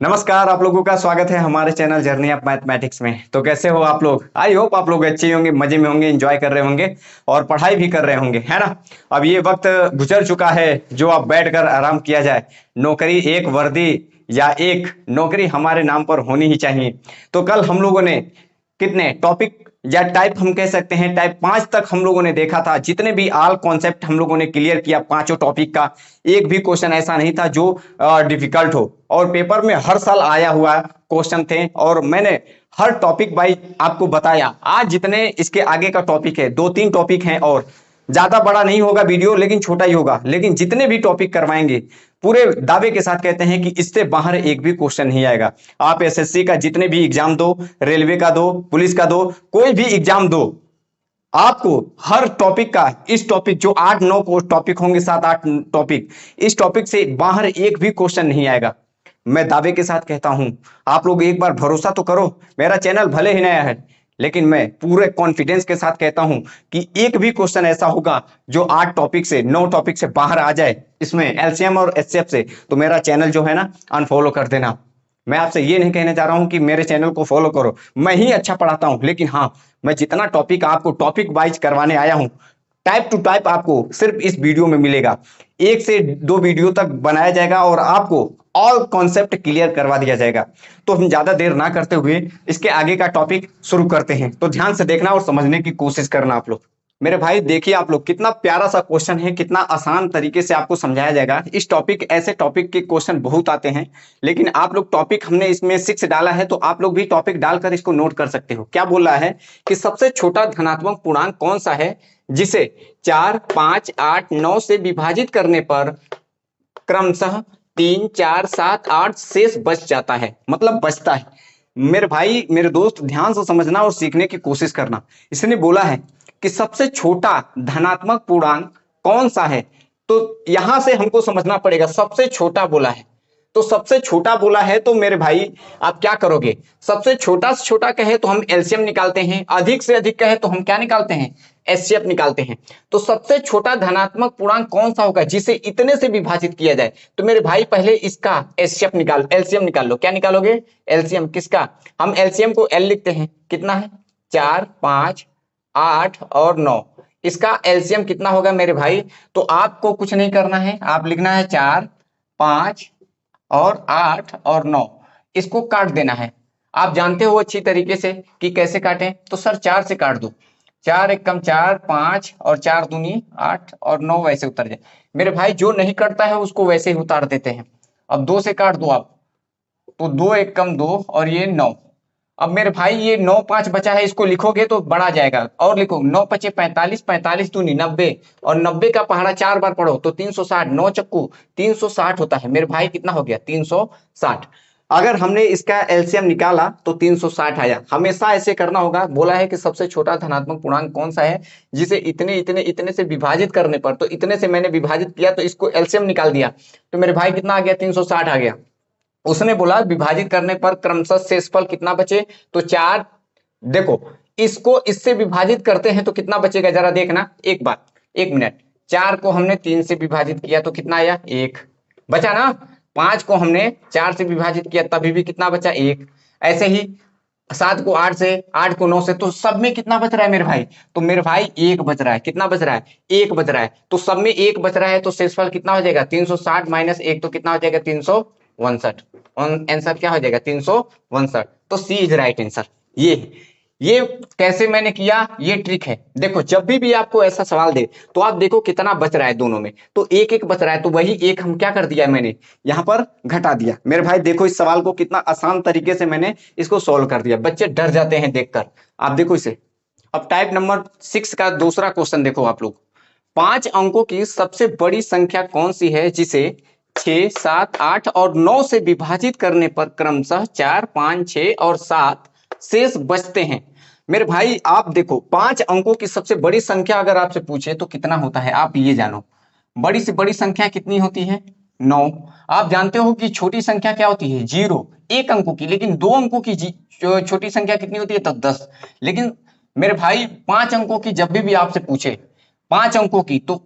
नमस्कार, आप लोगों का स्वागत है हमारे चैनल जर्नी ऑफ मैथमेटिक्स में। तो कैसे हो आप लोग? आई होप आप लोग अच्छे होंगे, मजे में होंगे, एंजॉय कर रहे होंगे और पढ़ाई भी कर रहे होंगे, है ना। अब ये वक्त गुजर चुका है जो अब बैठकर आराम किया जाए। नौकरी एक वर्दी या एक नौकरी हमारे नाम पर होनी ही चाहिए। तो कल हम लोगों ने कितने टॉपिक या टाइप हम कह सकते हैं, टाइप 5 तक हम लोगों ने देखा था। जितने भी ऑल कॉन्सेप्ट हम लोगों ने क्लियर किया पांचों टॉपिक का, एक भी क्वेश्चन ऐसा नहीं था जो डिफिकल्ट हो। और पेपर में हर साल आया हुआ क्वेश्चन थे और मैंने हर टॉपिक वाइज आपको बताया। आज जितने इसके आगे का टॉपिक है, 2-3 टॉपिक हैं और ज्यादा बड़ा नहीं होगा वीडियो, लेकिन छोटा ही होगा। लेकिन जितने भी टॉपिक करवाएंगे पूरे दावे के साथ कहते हैं कि इससे बाहर एक भी क्वेश्चन नहीं आएगा। आप एसएससी का जितने भी एग्जाम दो, रेलवे का दो, पुलिस का दो, कोई भी एग्जाम दो, आपको हर टॉपिक का, इस टॉपिक जो 8-9 टॉपिक होंगे, 7-8 टॉपिक, इस टॉपिक से बाहर एक भी क्वेश्चन नहीं आएगा। मैं दावे के साथ कहता हूं। आप लोग एक बार भरोसा तो करो। मेरा चैनल भले ही नया है, लेकिन मैं पूरे कॉन्फिडेंस के साथ कहता हूं कि एक भी क्वेश्चन ऐसा होगा जो 8 टॉपिक से 9 टॉपिक से बाहर आ जाए इसमें एलसीएम और एचसीएफ से, तो मेरा चैनल जो है ना, अनफॉलो कर देना। मैं आपसे ये नहीं कहने जा रहा हूं कि मेरे चैनल को फॉलो करो, मैं ही अच्छा पढ़ाता हूं, लेकिन हाँ, मैं जितना टॉपिक आपको टॉपिक वाइज करवाने आया हूं, टाइप टू टाइप आपको सिर्फ इस वीडियो में मिलेगा। 1 से 2 वीडियो तक बनाया जाएगा और आपको ऑल कॉन्सेप्ट क्लियर करवा दिया जाएगा। तो हम ज्यादा देर ना करते हुए इसके आगे का टॉपिक शुरू करते हैं। तो ध्यान से देखना और समझने की कोशिश करना आप लोग। मेरे भाई देखिए, आप लोग कितना प्यारा सा क्वेश्चन है, कितना आसान तरीके से आपको समझाया जाएगा। इस टॉपिक, ऐसे टॉपिक के क्वेश्चन बहुत आते हैं, लेकिन आप लोग टॉपिक, हमने इसमें 6 डाला है, तो आप लोग भी टॉपिक डालकर इसको नोट कर सकते हो। क्या बोल रहा है कि सबसे छोटा धनात्मक पूर्णांक कौन सा है जिसे 4, 5, 8, 9 से विभाजित करने पर क्रमशः 3, 4, 7, 8 शेष बच जाता है, मतलब बचता है। मेरे भाई, मेरे दोस्त, ध्यान से समझना और सीखने की कोशिश करना। इसने बोला है कि सबसे छोटा धनात्मक पूर्णांक कौन सा है, तो यहां से हमको समझना पड़ेगा। सबसे छोटा बोला है, तो सबसे छोटा बोला है, तो मेरे भाई आप क्या करोगे? सबसे छोटा से छोटा कहे तो हम एलसीएम निकालते हैं, अधिक से अधिक कहे तो हम क्या निकालते हैं? एचसीएफ निकालते हैं। तो सबसे छोटा धनात्मक पूर्णांक कौन सा होगा जिसे इतने से विभाजित किया जाए? तो मेरे भाई पहले इसका एचसीएफ निकाल, एलसीएम निकाल लो। क्या निकालोगे? एलसीएम किसका? हम एलसीएम को एल लिखते हैं। कितना है? 4, 5, 8 और 9। इसका एलसीएम कितना होगा मेरे भाई? तो आपको कुछ नहीं करना है, आप लिखना है 4, 5 और 8 और 9। इसको काट देना है। आप जानते हो अच्छी तरीके से कि कैसे काटें। तो सर 4 से काट दो। 4 एक कम 4, 5 और 4 दूनी 8 और 9 वैसे उतर जाए। मेरे भाई जो नहीं कटता है उसको वैसे ही उतार देते हैं। अब 2 से काट दो आप, तो 2 एक कम 2 और ये 9। अब मेरे भाई ये 9, 5 बचा है, इसको लिखोगे तो बढ़ा जाएगा। और लिखो 9 पचे 45, 45 दूनी 90 और 90 का पहाड़ा 4 बार पढ़ो तो 360। 9 चक्कू 360 होता है। मेरे भाई कितना हो गया? 360। अगर हमने इसका एलसीएम निकाला तो 360 आया। हमेशा ऐसे करना होगा। बोला है कि सबसे छोटा धनात्मक पूर्णांक कौन सा है जिसे इतने इतने इतने से विभाजित करने पर, तो इतने से मैंने विभाजित किया तो इसको एलसीएम निकाल दिया, तो मेरे भाई कितना आ गया? 360 आ गया। उसने बोला विभाजित करने पर क्रमशः शेषफल कितना बचे? तो 4। देखो, इसको इससे विभाजित करते हैं तो कितना बचेगा जरा देखना एक बार, 1 मिनट। 4 को हमने 3 से विभाजित किया तो कितना आया? 1 बचा ना। 5 को हमने 4 से विभाजित किया तभी भी कितना बचा? 1। ऐसे ही 7 को 8 से, 8 को 9 से, तो सब में कितना बच रहा है मेरे भाई? तो मेरे भाई 1 बच रहा है। कितना बच रहा है? 1 बच रहा है। तो सब में 1 बच रहा है, तो शेषफल कितना हो जाएगा? 360 माइनस 1, तो कितना हो जाएगा? 359। आंसर क्या हो जाएगा? 359। तो सी इज राइट आंसर। ये कैसे मैंने किया, ये ट्रिक है। देखो, जब भी आपको ऐसा सवाल दे तो आप देखो कितना बच रहा है दोनों में, तो 1-1 बच रहा है, तो वही 1 हम क्या कर दिया, मैंने यहां पर घटा दिया। मेरे भाई देखो, इस सवाल को कितना आसान तरीके से मैंने इसको सोल्व कर दिया। बच्चे डर जाते हैं देखकर। आप देखो इसे। अब टाइप नंबर 6 का दूसरा क्वेश्चन देखो आप लोग। 5 अंकों की सबसे बड़ी संख्या कौन सी है जिसे 6, 7, 8 और 9 से विभाजित करने पर क्रमशः 4, 5, 6 और 7 शेष बचते हैं? मेरे भाई आप देखो, 5 अंकों की सबसे बड़ी संख्या अगर आपसे पूछे तो कितना होता है, आप ये जानो। बड़ी से बड़ी संख्या कितनी होती है? 9। आप जानते हो कि छोटी संख्या क्या होती है? 0, 1 अंकों की। लेकिन 2 अंकों की छोटी संख्या कितनी होती है? तो 10। लेकिन मेरे भाई 5 अंकों की जब भी आपसे पूछे, 5 अंकों की, तो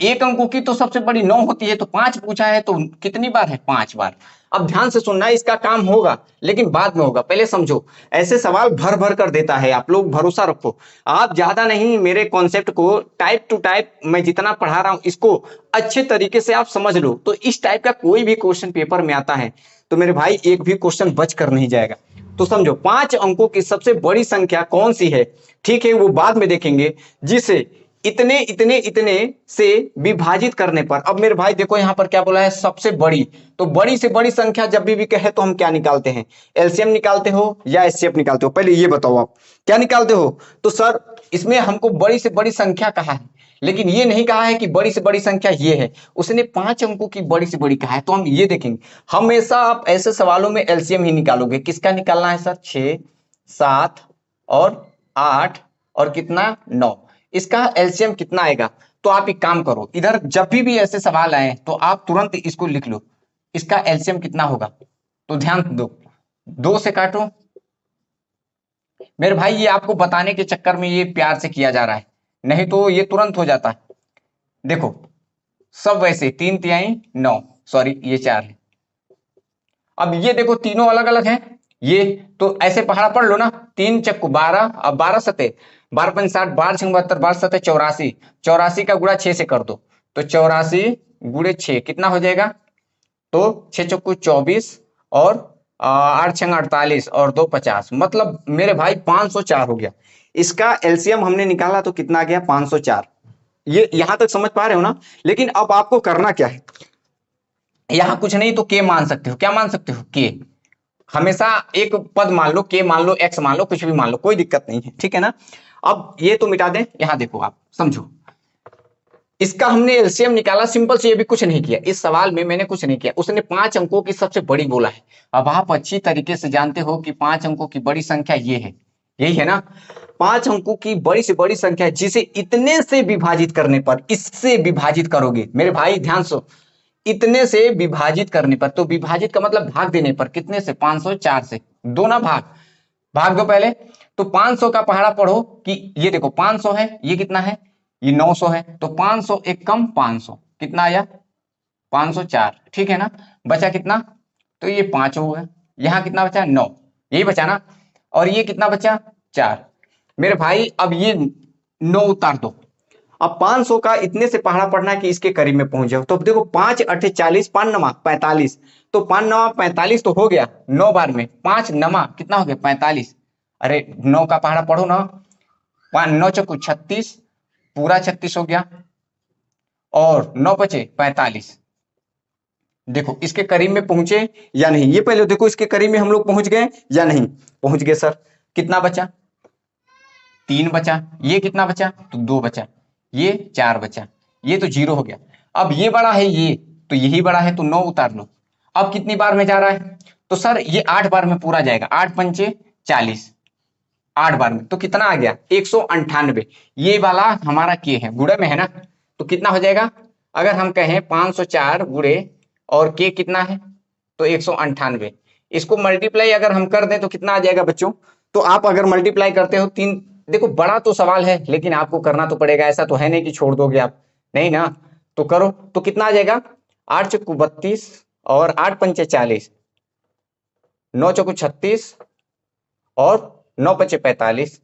एक अंकों की तो सबसे बड़ी 9 होती है, तो 5 पूछा है तो कितनी बार है? 5 बार। अब ध्यान से सुनना, इसका काम होगा लेकिन बाद में होगा, पहले समझो। ऐसे सवाल भर भर कर देता है, आप लोग भरोसा रखो। आप ज्यादा नहीं, मेरे कॉन्सेप्ट को टाइप टू टाइप मैं जितना पढ़ा रहा हूं इसको अच्छे तरीके से आप समझ लो, तो इस टाइप का कोई भी क्वेश्चन पेपर में आता है तो मेरे भाई एक भी क्वेश्चन बच कर नहीं जाएगा। तो समझो 5 अंकों की सबसे बड़ी संख्या कौन सी है, ठीक है, वो बाद में देखेंगे, जिसे इतने इतने इतने से विभाजित करने पर। अब मेरे भाई देखो यहां पर क्या बोला है, सबसे बड़ी। तो बड़ी से बड़ी संख्या जब भी कहे तो हम क्या निकालते हैं? एलसीएम निकालते हो या एचसीएफ निकालते हो? पहले ये बताओ आप क्या निकालते हो? तो सर इसमें हमको बड़ी से बड़ी संख्या कहा है, लेकिन ये नहीं कहा है कि बड़ी से बड़ी संख्या ये है, उसने 5 अंकों की बड़ी से बड़ी कहा है। तो हम ये देखेंगे, हमेशा आप ऐसे सवालों में एलसीएम ही निकालोगे। किसका निकालना है सर? 6, 7 और 8 और कितना 9, इसका एलसीएम कितना आएगा? तो आप एक काम करो, इधर जब भी ऐसे सवाल आए तो आप तुरंत इसको लिख लो, इसका एलसीएम कितना होगा। तो ध्यान दो, 2 से काटो। मेरे भाई ये आपको बताने के चक्कर में ये प्यार से किया जा रहा है, नहीं तो ये तुरंत हो जाता है। देखो सब वैसे 3 तिहाई 9, सॉरी ये 4 है। अब ये देखो तीनों अलग अलग हैं, ये तो ऐसे पहाड़ा पढ़ लो ना, 3 चक्कू 12, अब 12 सते 12 पंच 60, 12 छंग 72, 12 सते 84, 84 का गुणा 6 से कर दो, तो 84 गुणे 6 कितना हो जाएगा? तो 6 चक्कू 24 और 8 छंग 48 और 2 50, मतलब मेरे भाई 504 हो गया। इसका एलसीएम हमने निकाला तो कितना गया? 504। ये यहां तक समझ पा रहे हो ना? लेकिन अब आपको करना क्या है, यहां कुछ नहीं तो के मान सकते हो। क्या मान सकते हो? के। हमेशा एक पद मान लो, के मान लो, एक्स मान लो, कुछ भी मान लो, कोई दिक्कत नहीं है, ठीक है ना। अब ये तो मिटा दें, यहां देखो आप समझो, इसका हमने एलसीएम निकाला, सिंपल से, ये भी कुछ नहीं किया, इस सवाल में मैंने कुछ नहीं किया, उसने 5 अंकों की सबसे बड़ी बोला है। अब आप अच्छी तरीके से जानते हो कि 5 अंकों की बड़ी संख्या ये है, यही है ना। 5 अंकों की बड़ी से बड़ी संख्या जिसे इतने से विभाजित करने पर, इससे विभाजित करोगे मेरे भाई, ध्यान से, इतने से विभाजित करने पर, तो विभाजित का मतलब भाग देने पर, कितने से? 504 से। दो ना भाग, भाग दो पहले। तो 500 का पहाड़ा पढ़ो कि ये देखो 500 है, ये कितना है? ये 900 है, तो 500 एक कम 500 कितना आया? 504, ठीक है ना। बचा कितना? तो ये 5 हो गया, यहां कितना बचा? 9, यही बचा ना। और ये कितना बचा? 4। मेरे भाई अब ये 9 उतार दो। अब 500 का इतने से पहाड़ा पढ़ना है कि इसके करीब में पहुंच जाओ। तो देखो 5 8 40, 5 नमा 45, तो 5 नमा 45 तो हो गया 9 बार में, 5 नमा कितना हो गया? 45। अरे 9 का पहाड़ा पढ़ो ना, 5 9 चौको 36, पूरा 36 हो गया, और 9 बचे 45। देखो इसके करीब में पहुंचे या नहीं, ये पहले देखो इसके करीब में हम लोग पहुंच गए या नहीं पहुंच गए। सर कितना बचा? 3 बचा। ये कितना बचा? तो 2 बचा। ये 4 बचा, ये तो 0 हो गया। अब ये बड़ा है ये, तो यही बड़ा है, तो 9 उतार लो। अब कितनी बार में जा रहा है? तो सर ये 8 बार में पूरा जाएगा, 8 पंचे 40, 8 बार में, तो कितना आ गया? 198। ये वाला हमारा के है, गुणे में है ना, तो कितना हो जाएगा? अगर हम कहें 504 गुणे और के कितना है? तो 198। इसको मल्टीप्लाई अगर हम कर दें तो कितना आ जाएगा बच्चों? तो आप अगर मल्टीप्लाई करते हो 3, देखो बड़ा तो सवाल है लेकिन आपको करना तो पड़ेगा, ऐसा तो है नहीं कि छोड़ दोगे आप, नहीं ना। तो करो, तो कितना आ जाएगा? 8 चौको 32 और 8 पंचे 40, 9 चौको 36 और 9 पचे 45,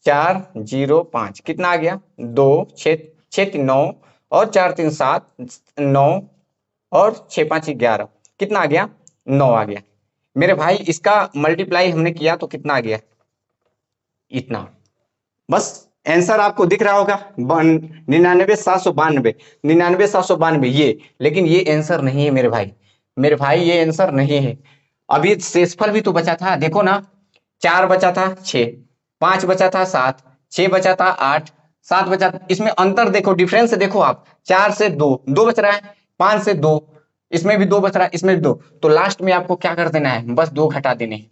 405 कितना आ गया? 2 6 6 3 9 और 4 3 7 9 और 6 5 11, कितना आ गया? 9 आ गया। मेरे भाई इसका मल्टीप्लाई हमने किया तो कितना आ गया? इतना। बस आंसर आपको दिख रहा होगा 99,792, 99,792 ये, लेकिन ये आंसर नहीं है मेरे भाई, मेरे भाई ये आंसर नहीं है। अभी शेषफल भी तो बचा था, देखो ना, 4 बचा था 6, 5 बचा था 7, 6 बचा था 8, 7 बचा था, इसमें अंतर देखो, डिफरेंस देखो आप, 4 से 2 2 बच रहा है, 5 से 2, इसमें भी 2 बच रहा है, इसमें भी 2, तो लास्ट में आपको क्या कर देना है? बस 2 घटा देने हैं।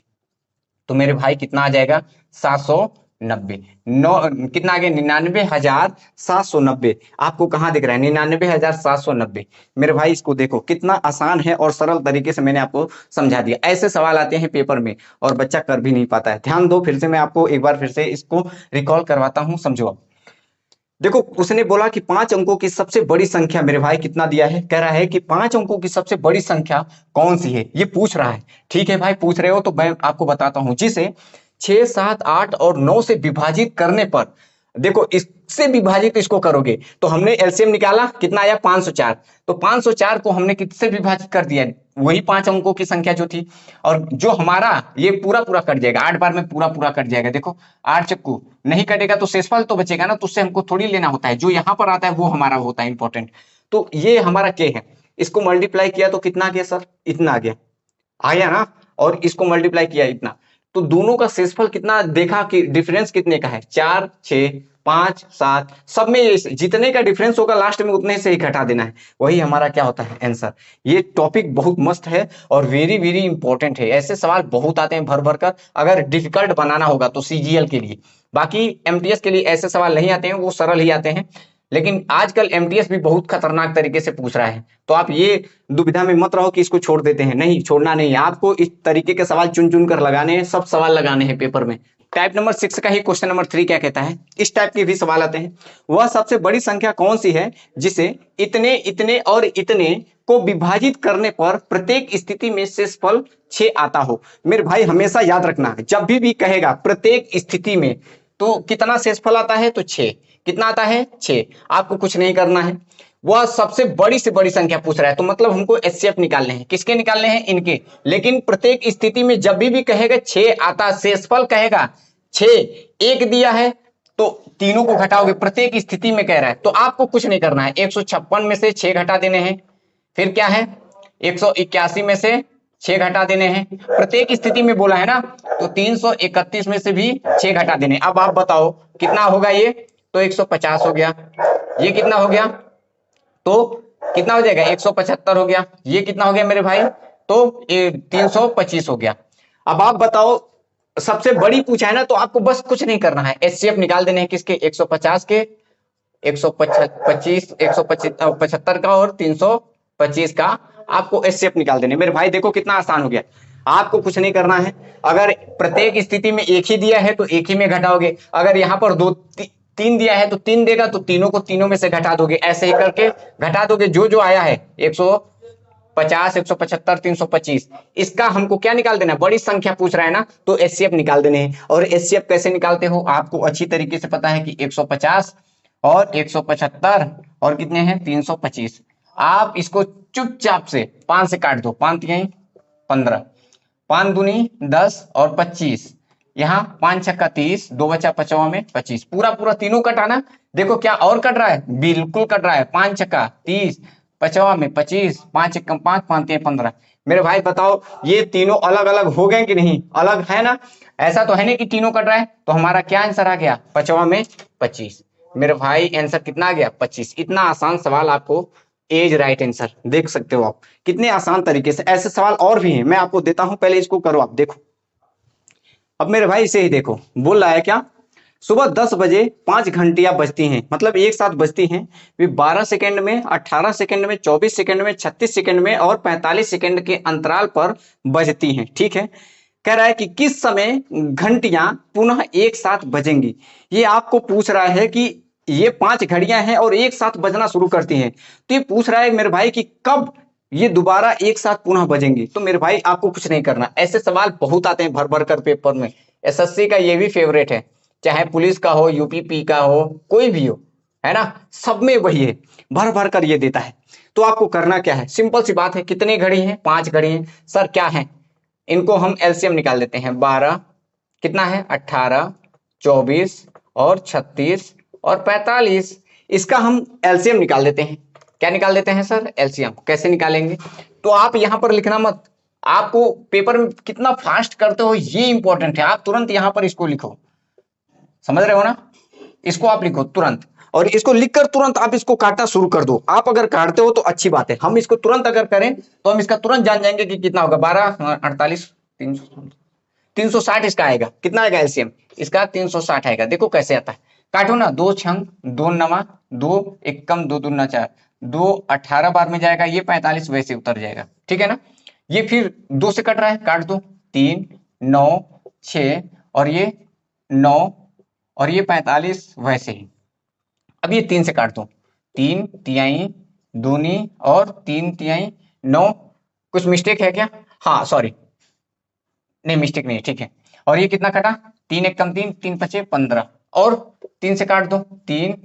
तो मेरे भाई कितना आ जाएगा? 790। नौ कितना आ गया? 99,790। आपको कहां दिख रहा है? 99,790। मेरे भाई इसको देखो कितना आसान है और सरल तरीके से मैंने आपको समझा दिया। ऐसे सवाल आते हैं पेपर में और बच्चा कर भी नहीं पाता है। ध्यान दो, फिर से मैं आपको एक बार फिर से इसको रिकॉल करवाता हूं, समझो। देखो उसने बोला कि 5 अंकों की सबसे बड़ी संख्या मेरे भाई कितना दिया है, कह रहा है कि 5 अंकों की सबसे बड़ी संख्या कौन सी है, ये पूछ रहा है। ठीक है भाई, पूछ रहे हो तो मैं आपको बताता हूं, जिसे 6, 7, 8 और 9 से विभाजित करने पर, देखो इससे विभाजित इसको करोगे तो हमने एलसीएम निकाला, कितना आया 504। तो 504 को हमने किससे विभाजित कर दिया, वही 5 अंकों की संख्या जो थी, और जो हमारा ये पूरा पूरा कट जाएगा, 8 बार में पूरा पूरा कट जाएगा। देखो 8 चक्कू नहीं कटेगा तो शेषफल तो बचेगा ना, तो उससे हमको थोड़ी लेना होता है, जो यहाँ पर आता है वो हमारा होता है इंपॉर्टेंट। तो ये हमारा के है, इसको मल्टीप्लाई किया तो कितना आ गया सर, इतना आ गया, आया ना, और इसको मल्टीप्लाई किया इतना, तो दोनों का शेषफल कितना देखा कि डिफरेंस कितने का है, 4, 6, 5, 7, सब में ये जितने का डिफरेंस होगा लास्ट में उतने से ही घटा देना है, वही हमारा क्या होता है आंसर। ये टॉपिक बहुत मस्त है और वेरी वेरी इंपॉर्टेंट है, ऐसे सवाल बहुत आते हैं भर भर कर, अगर डिफिकल्ट बनाना होगा तो सीजीएल के लिए, बाकी एमटीएस के लिए ऐसे सवाल नहीं आते हैं, वो सरल ही आते हैं। लेकिन आजकल एमटीएस भी बहुत खतरनाक तरीके से पूछ रहा है, तो आप ये दुविधा में मत रहो कि इसको छोड़ देते हैं, नहीं छोड़ना नहीं है, आपको इस तरीके के सवाल चुन चुन कर लगाने हैं, सब सवाल लगाने हैं पेपर में। टाइप नंबर 6 का ही क्वेश्चन नंबर 3 क्या कहता है, इस टाइप के भी सवाल आते हैं, वह सबसे बड़ी संख्या कौन सी है जिसे इतने इतने और इतने को विभाजित करने पर प्रत्येक स्थिति में शेषफल 6 आता हो। मेरे भाई हमेशा याद रखना, जब भी कहेगा प्रत्येक स्थिति में तो कितना शेषफल आता है, तो 6, कितना आता है 6, आपको कुछ नहीं करना है, वह सबसे बड़ी से बड़ी संख्या पूछ रहा है, तो मतलब हमको एचसीएफ निकालने हैं, किसके निकालने हैं, इनके। लेकिन प्रत्येक स्थिति में जब भी कहेगा 6 आता, शेषफल कहेगा 6, एक दिया है तो तीनों को घटाओगे, प्रत्येक स्थिति में कह रहा है, तो आपको कुछ नहीं करना है, 156 में से 6 घटा देने हैं, फिर क्या है 181 में से 6 घटा देने हैं, प्रत्येक स्थिति में बोला है ना, तो 331 में से भी 6 घटा देने। अब आप बताओ कितना होगा ये, तो 150 हो गया, ये कितना हो गया, तो कितना हो जाएगा 175 हो गया, ये कितना हो गया मेरे भाई, तो ये 325 हो गया। अब आप बताओ, सबसे बड़ी पूछा है ना, तो आपको बस कुछ नहीं करना है, एचसीएफ निकाल देने हैं, किसके 150 के, 125 175 का और 325 का, आपको एचसीएफ निकाल देने। मेरे भाई देखो कितना आसान हो गया, आपको कुछ नहीं करना है, अगर प्रत्येक स्थिति में एक ही दिया है तो एक ही में घटाओगे, अगर यहाँ पर दो तीन दिया है तो 3 देगा, तो तीनों को तीनों में से घटा दोगे, ऐसे ही करके घटा दोगे, जो जो आया है 150, 175, 325, इसका हमको क्या निकाल देना है, बड़ी संख्या पूछ रहा है ना, तो एचसीएफ निकाल देने हैं। और एचसीएफ कैसे निकालते हो, आपको अच्छी तरीके से पता है कि 150 और 175 और कितने हैं 325, आप इसको चुपचाप से 5 से काट दो, 5 यहीं 15, 5 दूनी 10 और 25, यहाँ 5 छक्का 30, 2 बचा 5वां में 25, पूरा पूरा तीनों कटाना। देखो क्या और कट रहा है, बिल्कुल कट रहा है, 5 छक्का 30, 5वां में 25, 5 एकम 5, 5 15। मेरे भाई बताओ ये तीनों अलग अलग हो गए कि नहीं, अलग है ना, ऐसा तो है नहीं कि तीनों कट रहा है, तो हमारा क्या आंसर आ गया 5वां में 25। मेरे भाई आंसर कितना आ गया 25। इतना आसान सवाल आपको एज राइट आंसर देख सकते हो आप, कितने आसान तरीके से। ऐसे सवाल और भी हैं, मैं आपको देता हूं, पहले इसको करो आप देखो। अब मेरे भाई इसे ही देखो, बोल रहा है क्या, सुबह 10 बजे 5 घंटियां बजती हैं, मतलब एक साथ बजती हैं, वे 12 सेकंड में, 18 सेकंड में, 24 सेकंड में, 36 सेकंड में और 45 सेकंड के अंतराल पर बजती हैं। ठीक है, कह रहा है कि किस समय घंटियां पुनः एक साथ बजेंगी। ये आपको पूछ रहा है कि ये 5 घड़ियां हैं और एक साथ बजना शुरू करती हैं, तो ये पूछ रहा है मेरे भाई कि कब ये दोबारा एक साथ पुनः बजेंगी। तो मेरे भाई आपको कुछ नहीं करना, ऐसे सवाल बहुत आते हैं भर भर कर पेपर में, एसएससी का ये भी फेवरेट है, चाहे पुलिस का हो, यूपीपी का हो, कोई भी हो, है ना, सब में वही है, भर भर कर ये देता है। तो आपको करना क्या है, सिंपल सी बात है, कितनी घड़ी है 5 घड़ी है सर, क्या है, इनको हम एलसीएम निकाल देते हैं, 12 कितना है 18, 24 और 36 और 45, इसका हम एलसीएम निकाल देते हैं। क्या निकाल देते हैं सर, एलसीएम। कैसे निकालेंगे, तो आप यहां पर लिखना मत, आपको पेपर में कितना फास्ट करते हो ये इंपॉर्टेंट है, आप तुरंत यहां पर इसको लिखो, समझ रहे हो ना, इसको आप लिखो तुरंत, और इसको लिखकर तुरंत आप इसको काटना शुरू कर दो। आप अगर काटते हो तो अच्छी बात है, हम इसको तुरंत अगर करें तो हम इसका तुरंत जान जाएंगे कि कितना होगा, 12, 48, 360 इसका आएगा, कितना आएगा एलसीएम इसका 360 आएगा। देखो कैसे आता है, काटो ना, 2 छंग 2 नवा 2 एकम 2 दूना 4, 2 18 बार में जाएगा, ये 45 वैसे उतर जाएगा, ठीक है ना। ये फिर 2 से कट रहा है, काट दो, 3 9 6 और ये 9 और ये 45 वैसे ही, अब ये 3 से काट दो, 3 तिहाई दूनी और 3 तिहाई 9। कुछ मिस्टेक है क्या? हाँ सॉरी, नहीं मिस्टेक नहीं, ठीक है। और ये कितना कटा? 3 एक कम 3, 3 पचे 15 और 3 से काट दो 3,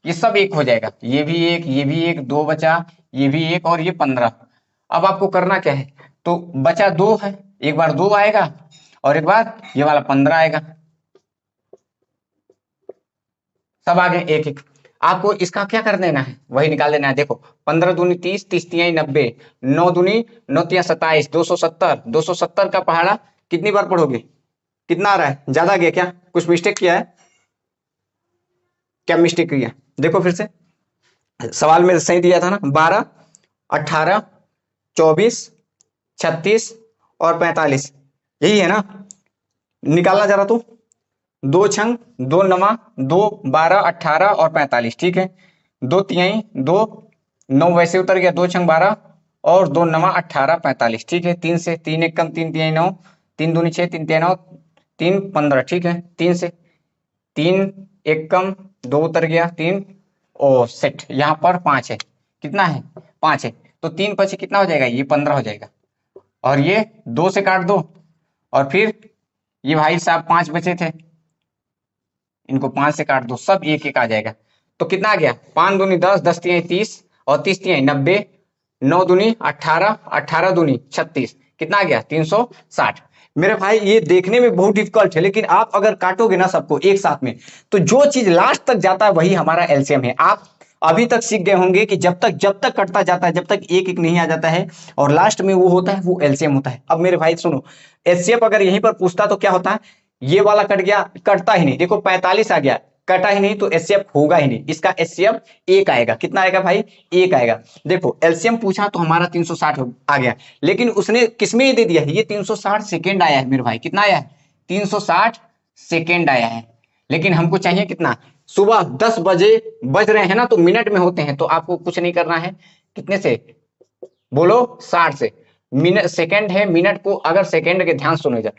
ये सब एक हो जाएगा, ये भी एक, ये भी एक, 2 बचा, ये भी एक और ये 15। अब आपको करना क्या है, तो बचा 2 है, एक बार 2 आएगा और एक बार ये वाला 15 आएगा, सब आगे एक एक। आपको इसका क्या कर देना है, वही निकाल देना है। देखो 15 दूनी 30, 30 तिहाई 90, 9 दूनी 9 तिहाई 27, 270, 270 का पहाड़ा कितनी बार पढ़ोगे? कितना आ रहा है? ज्यादा गया क्या? कुछ मिस्टेक किया है क्या? मिस्टेक किया? देखो फिर से सवाल में सही दिया था ना, 12, 18, 24, 36 और 45, यही है ना? निकालना जरा तो, 2 छंग 2 नवा 2, 12, 18 और 45, ठीक है। 2 तिहाई 2, 9 वैसे उतर गया, 2 छंग 12 और 2 नवा 18, 45, ठीक है। 3 से, 3 एक कम 3 तिहाई 9, 3 दूनी 6, 3 तिहाई 9, 3 15, ठीक है। 3 से, 3 एक कम 2 उतर गया 3, ओ सेट, यहाँ पर 5 है, कितना है? 5 है, तो 3 पचे कितना हो जाएगा? ये 15 हो जाएगा। और ये 2 से काट दो और फिर ये भाई साहब 5 बचे थे, इनको 5 से काट दो, सब एक एक आ जाएगा। तो कितना आ गया? 5 दूनी 10, 10 तिहाई 30 और 30 तिहाई 90, 9 दूनी 18, 18 दूनी 36, कितना आ गया? 360। मेरे भाई ये देखने में बहुत डिफिकल्ट है, लेकिन आप अगर काटोगे ना सबको एक साथ में, तो जो चीज लास्ट तक जाता है वही हमारा एलसीएम है। आप अभी तक सीख गए होंगे कि जब तक कटता जाता है, जब तक एक एक नहीं आ जाता है और लास्ट में वो होता है, वो एलसीएम होता है। अब मेरे भाई सुनो, एचसीएफ अगर यहीं पर पूछता तो क्या होता है? ये वाला कट गया, कटता ही नहीं, देखो 45 आ गया, कटा ही नहीं, तो एचसीएफ होगा ही नहीं, इसका एचसीएफ एक आएगा। कितना आएगा भाई? एक आएगा। देखो एलसीएम पूछा तो हमारा 360 आ गया, लेकिन उसने किसमें ये दे दिया है? ये 360 सेकेंड आया है मेरे भाई। कितना आया है? 360 सेकेंड आया है। लेकिन हमको चाहिए कितना? सुबह 10 बजे बज रहे हैं ना, तो मिनट में होते हैं, तो आपको कुछ नहीं करना है। कितने से? बोलो 60 से। मिनट सेकेंड है, मिनट को अगर सेकेंड के, ध्यान सुनो इधर,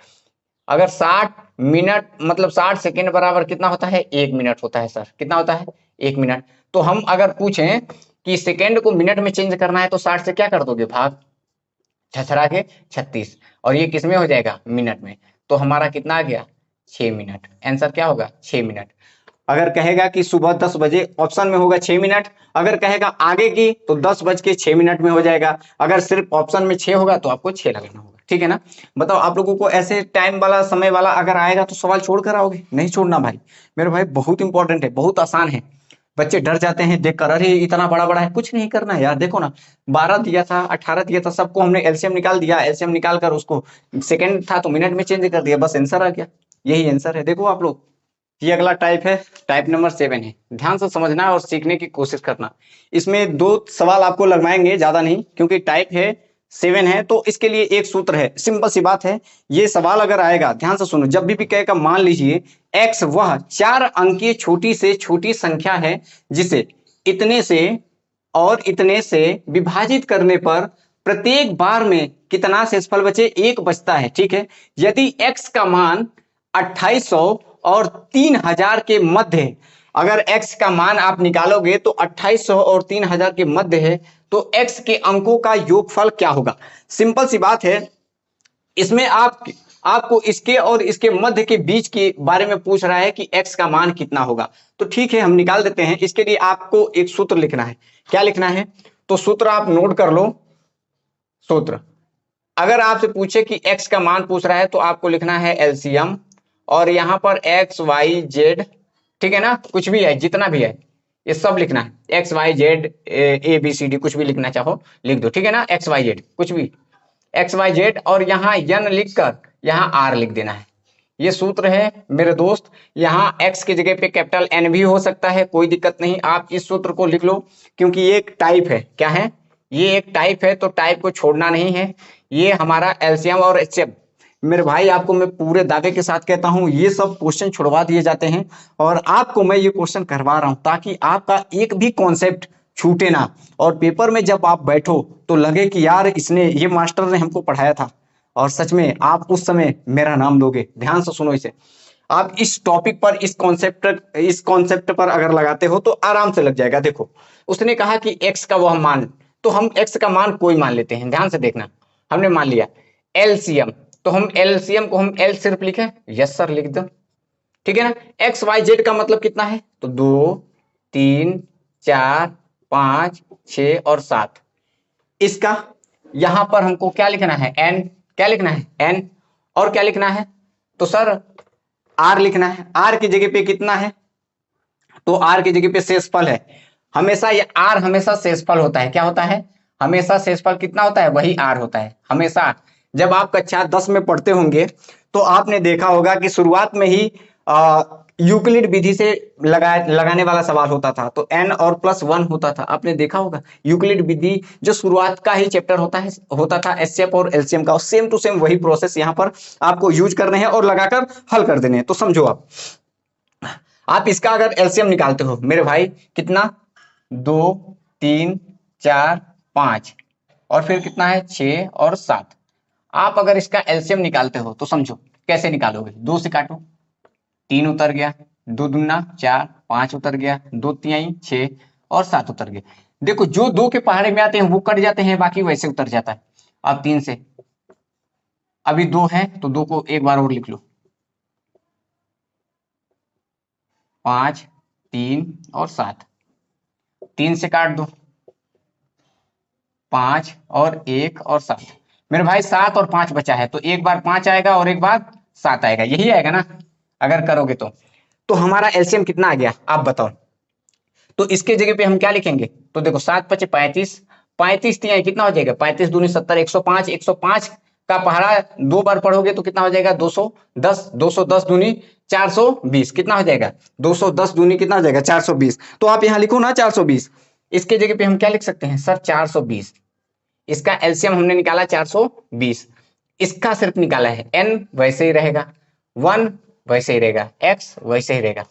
अगर 60 मिनट मतलब 60 सेकेंड बराबर कितना होता है? 1 मिनट होता है सर। कितना होता है? 1 मिनट। तो हम अगर पूछें कि सेकेंड को मिनट में चेंज करना है, तो 60 से क्या कर दोगे? भाग, छछरा के 36, और ये किसमें हो जाएगा? मिनट में। तो हमारा कितना आ गया? 6 मिनट। आंसर क्या होगा? 6 मिनट। अगर कहेगा कि सुबह 10 बजे, ऑप्शन में होगा 6 मिनट। अगर कहेगा आगे की, तो 10 बज के 6 मिनट में हो जाएगा। अगर सिर्फ ऑप्शन में 6 होगा तो आपको 6 लगाना होगा, ठीक है ना? बताओ आप लोगों को ऐसे टाइम वाला, समय वाला अगर आएगा तो सवाल छोड़ कर आओगे? नहीं छोड़ना भाई। मेरे भाई बहुत इंपॉर्टेंट है, बहुत आसान है। बच्चे डर जाते हैं देखकर, अरे इतना बड़ा बड़ा है। कुछ नहीं करना है यार, देखो ना, 12 दिया था, 18 दिया था, सबको हमने एलसीएम निकाल दिया, एलसीएम निकाल कर उसको, सेकंड था तो मिनट में चेंज कर दिया, बस आंसर आ गया। यही आंसर है। देखो आप लोग, ये अगला टाइप है, टाइप नंबर 7 है। ध्यान से समझना और सीखने की कोशिश करना। इसमें 2 सवाल आपको लगवाएंगे, ज्यादा नहीं, क्योंकि टाइप है 7 है, तो इसके लिए एक सूत्र है, सिंपल सी बात है। ये सवाल अगर आएगा, ध्यान से सुनो, जब भी कहेगा, मान लीजिए x वह 4 अंकीय छोटी से छोटी संख्या है जिसे इतने से और इतने से विभाजित करने पर प्रत्येक बार में कितना शेषफल बचे? 1 बचता है, ठीक है। यदि x का मान 2800 और 3000 के मध्य है, अगर x का मान आप निकालोगे तो 2800 और 3000 के मध्य है, तो x के अंकों का योगफल क्या होगा? सिंपल सी बात है। इसमें आपको इसके और इसके मध्य के बीच के बारे में पूछ रहा है कि x का मान कितना होगा। तो ठीक है, हम निकाल देते हैं। इसके लिए आपको एक सूत्र लिखना है। क्या लिखना है? तो सूत्र आप नोट कर लो। सूत्र, अगर आपसे पूछे कि x का मान पूछ रहा है, तो आपको लिखना है एलसीएम, और यहां पर एक्स वाई जेड, ठीक है ना, कुछ भी है, जितना भी है ये सब लिखना है। X Y Z, A B C D, कुछ भी लिखना चाहो लिख दो, ठीक है ना। एक्स वाई जेड, कुछ भी एक्स वाई जेड, और यहाँ एन लिखकर यहाँ आर लिख देना है। ये सूत्र है मेरे दोस्त। यहाँ एक्स की जगह पे कैपिटल एन भी हो सकता है, कोई दिक्कत नहीं। आप इस सूत्र को लिख लो, क्योंकि ये एक टाइप है। क्या है? ये एक टाइप है, तो टाइप को छोड़ना नहीं है। ये हमारा एलसीएम और एचसीएफ, मेरे भाई आपको मैं पूरे दावे के साथ कहता हूं, ये सब क्वेश्चन छुड़वा दिए जाते हैं, और आपको मैं ये क्वेश्चन करवा रहा हूं ताकि आपका एक भी कॉन्सेप्ट छूटे ना, और पेपर में जब आप बैठो तो लगे कि यार इसने, ये मास्टर ने हमको पढ़ाया था, और सच में आप उस समय मेरा नाम लोगे। ध्यान से सुनो इसे। आप इस टॉपिक पर इस कॉन्सेप्ट पर अगर लगाते हो तो आराम से लग जाएगा। देखो उसने कहा कि x का वह मान, तो हम x का मान कोई मान लेते हैं, ध्यान से देखना। हमने मान लिया एलसीएम, तो हम एलसीएम को हम एल सिर्फ लिखे, यस सर लिख दो, ठीक है ना। एक्स वाई जेड का मतलब कितना है, तो 2 3 4 5 6 और 7। इसका यहां पर हमको क्या लिखना है, एन, क्या लिखना है एन, और क्या लिखना है, तो सर आर लिखना है। आर की जगह पे कितना है, तो आर की जगह पे शेषफल है। हमेशा ये आर हमेशा शेषफल होता है, क्या होता है, हमेशा शेषफल कितना होता है, वही आर होता है हमेशा। जब आप कक्षा 10 में पढ़ते होंगे तो आपने देखा होगा कि शुरुआत में ही यूक्लिड विधि से लगाने वाला सवाल होता था, तो n और +1 होता था, आपने देखा होगा यूक्लिड विधि जो शुरुआत का ही चैप्टर होता था एचसीएफ और एलसीएम का, सेम टू सेम वही प्रोसेस यहाँ पर आपको यूज करने हैं और लगाकर हल कर देने हैं। तो समझो आप इसका अगर एलसीएम निकालते हो मेरे भाई, कितना 2 3 4 5 और फिर कितना है 6 और 7। आप अगर इसका एलसीएम निकालते हो तो समझो कैसे निकालोगे, 2 से काटो, 3 उतर गया, 2 दूना 4, 5 उतर गया, 2 तिहाई 6 और 7 उतर गया। देखो जो 2 के पहाड़े में आते हैं वो कट जाते हैं, बाकी वैसे उतर जाता है। अब 3 से, अभी 2 है तो 2 को एक बार और लिख लो, 5 3 और 7, 3 से काट दो, 5 और 1 और 7। मेरे भाई 7 और 5 बचा है, तो एक बार 5 आएगा और एक बार 7 आएगा, यही आएगा ना अगर करोगे तो हमारा एलसीएम कितना आ गया आप बताओ। तो इसके जगह पे हम क्या लिखेंगे, तो देखो 7 5 35, 35 कितना हो जाएगा, 35 दूनी 70, 105, 105 का पहाड़ा 2 बार पढ़ोगे तो कितना हो जाएगा 210, 210 दूनी 420, कितना हो जाएगा 210 दूनी कितना हो जाएगा 420। तो आप यहाँ लिखो ना 420, इसके जगह पे हम क्या लिख सकते हैं सर 420। इसका एलसीएम हमने निकाला 420, इसका सिर्फ निकाला है, एन वैसे ही रहेगा, 1 वैसे ही रहेगा, एक्स वैसे ही रहेगा।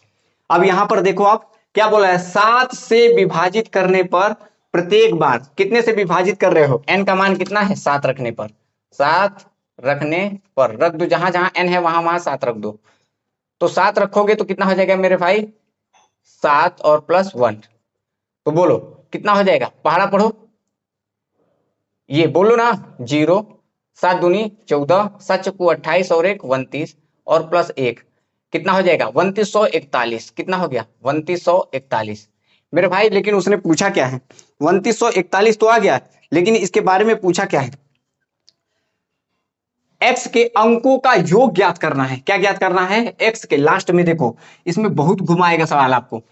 अब यहां पर देखो आप क्या बोला है, 7 से विभाजित करने पर प्रत्येक बार कितने से विभाजित कर रहे हो, एन का मान कितना है 7 रखने पर, 7 रखने पर रख दो, जहां जहां एन है वहां वहां 7 रख दो। तो 7 रखोगे तो कितना हो जाएगा मेरे भाई 7 और +1, तो बोलो कितना हो जाएगा, पहाड़ा पढ़ो, ये बोलो ना 0, 7 दूनी 14, 7 चक्कू 28 और 1 29 और +1 कितना हो जाएगा 2941, कितना हो गया 2941 मेरे भाई। लेकिन उसने पूछा क्या है, 2941 तो आ गया, लेकिन इसके बारे में पूछा क्या है, x के अंकों का योग ज्ञात करना है। क्या ज्ञात करना है, x के, लास्ट में देखो इसमें बहुत घुमाएगा सवाल आपको,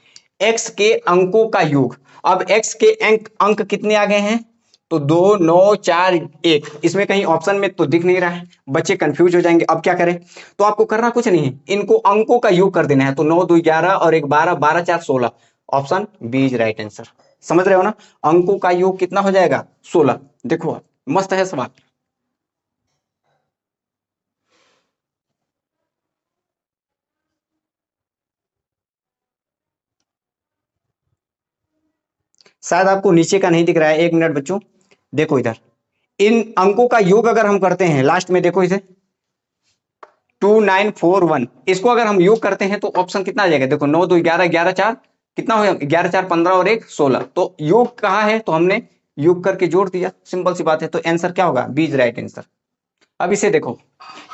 x के अंकों का योग। अब x के अंक कितने आ गए हैं, तो 2 9 4 1, इसमें कहीं ऑप्शन में तो दिख नहीं रहा है, बच्चे कंफ्यूज हो जाएंगे। अब क्या करें, तो आपको करना कुछ नहीं है, इनको अंकों का योग कर देना है। तो 9 2 11 और 1 12, 12 4 16, option B is right answer. समझ रहे हो ना, अंकों का योग कितना हो जाएगा 16। देखो आप मस्त है सवाल। शायद आपको नीचे का नहीं दिख रहा है, 1 मिनट बच्चों, देखो इधर, इन अंकों का योग अगर हम करते हैं लास्ट में, देखो इसे 2941, इसको अगर हम योग करते हैं तो ऑप्शन कितना आ जाएगा, देखो 9 2 11, 11 4 कितना हो, 11 4 15 और 1 16। तो योग कहा है तो हमने योग करके जोड़ दिया, सिंपल सी बात है। तो आंसर क्या होगा, बी इज राइट आंसर। अब इसे देखो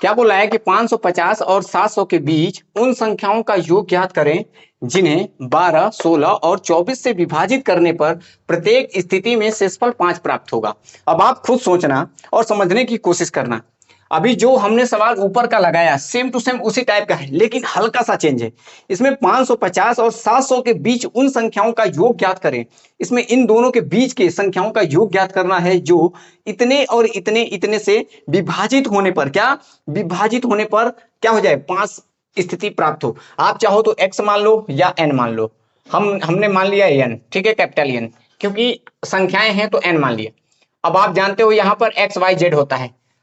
क्या बोला है कि 550 और 700 के बीच उन संख्याओं का योग ज्ञात करें जिन्हें 12, 16 और 24 से विभाजित करने पर प्रत्येक स्थिति में शेषफल 5 प्राप्त होगा। अब आप खुद सोचना और समझने की कोशिश करना, अभी जो हमने सवाल ऊपर का लगाया सेम टू सेम उसी टाइप का है, लेकिन हल्का सा चेंज है। इसमें 550 और 700 के बीच उन संख्याओं का योग ज्ञात करें, इसमें इन दोनों के बीच के संख्याओं का योग ज्ञात करना है जो इतने और इतने इतने से विभाजित होने पर, क्या विभाजित होने पर क्या हो जाए 5 स्थिति प्राप्त हो। आप चाहो तो x मान लो या n मान लो, हमने मान लिया n, ठीक है, कैपिटल N, क्योंकि संख्याएं हैं तो n मान लिया। अब आप जानते हो यहां पर x y z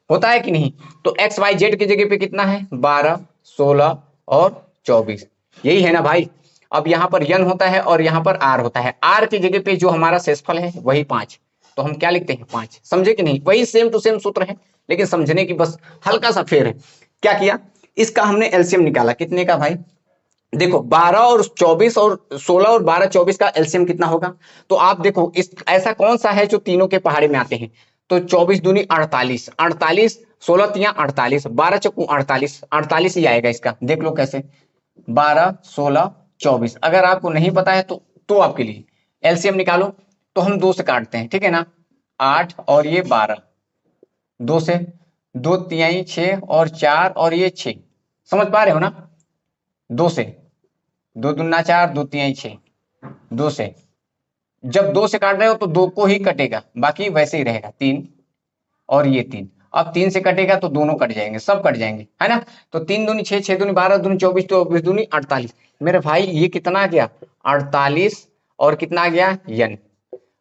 होता है कि नहीं, तो x y z की जगह पे कितना है 12, 16 और 24, यही है ना भाई। अब यहाँ पर n होता है और यहाँ पर r होता है, r की जगह पे जो हमारा शेषफल है वही 5, तो हम क्या लिखते हैं 5, समझे कि नहीं, वही सेम टू सेम सूत्र है, लेकिन समझने की बस हल्का सा फेर है। क्या किया, इसका हमने एलसीएम निकाला, कितने का भाई, देखो 12 और 24 और 16 और 12 24 का एलसीएम कितना होगा। तो आप देखो इस ऐसा कौन सा है जो तीनों के पहाड़े में आते हैं। तो 24 दूनी 48, 48 16 तिया 48, 12 चौकू 48, 48 ही आएगा इसका। देख लो कैसे, 12 16 24। अगर आपको नहीं पता है तो आपके लिए एलसीएम निकालो। तो हम 2 से काटते हैं, ठीक है ना, 8 और ये 12, 2 से 2 तिहाई 6 और 4 और ये 6, समझ पा रहे हो ना। 2 से 2 दूना 4, 2 तिहाई 6, 2 से जब 2 से काट रहे हो तो 2 को ही कटेगा, बाकी वैसे ही रहेगा 3 और ये 3। अब 3 से कटेगा तो दोनों कट जाएंगे, सब कट जाएंगे, है ना। तो 3 दूनी 6, 6 दूनी 12, दूनी 24, 24 दूनी 48। मेरे भाई ये कितना आ गया 48, और कितना आ गया यन,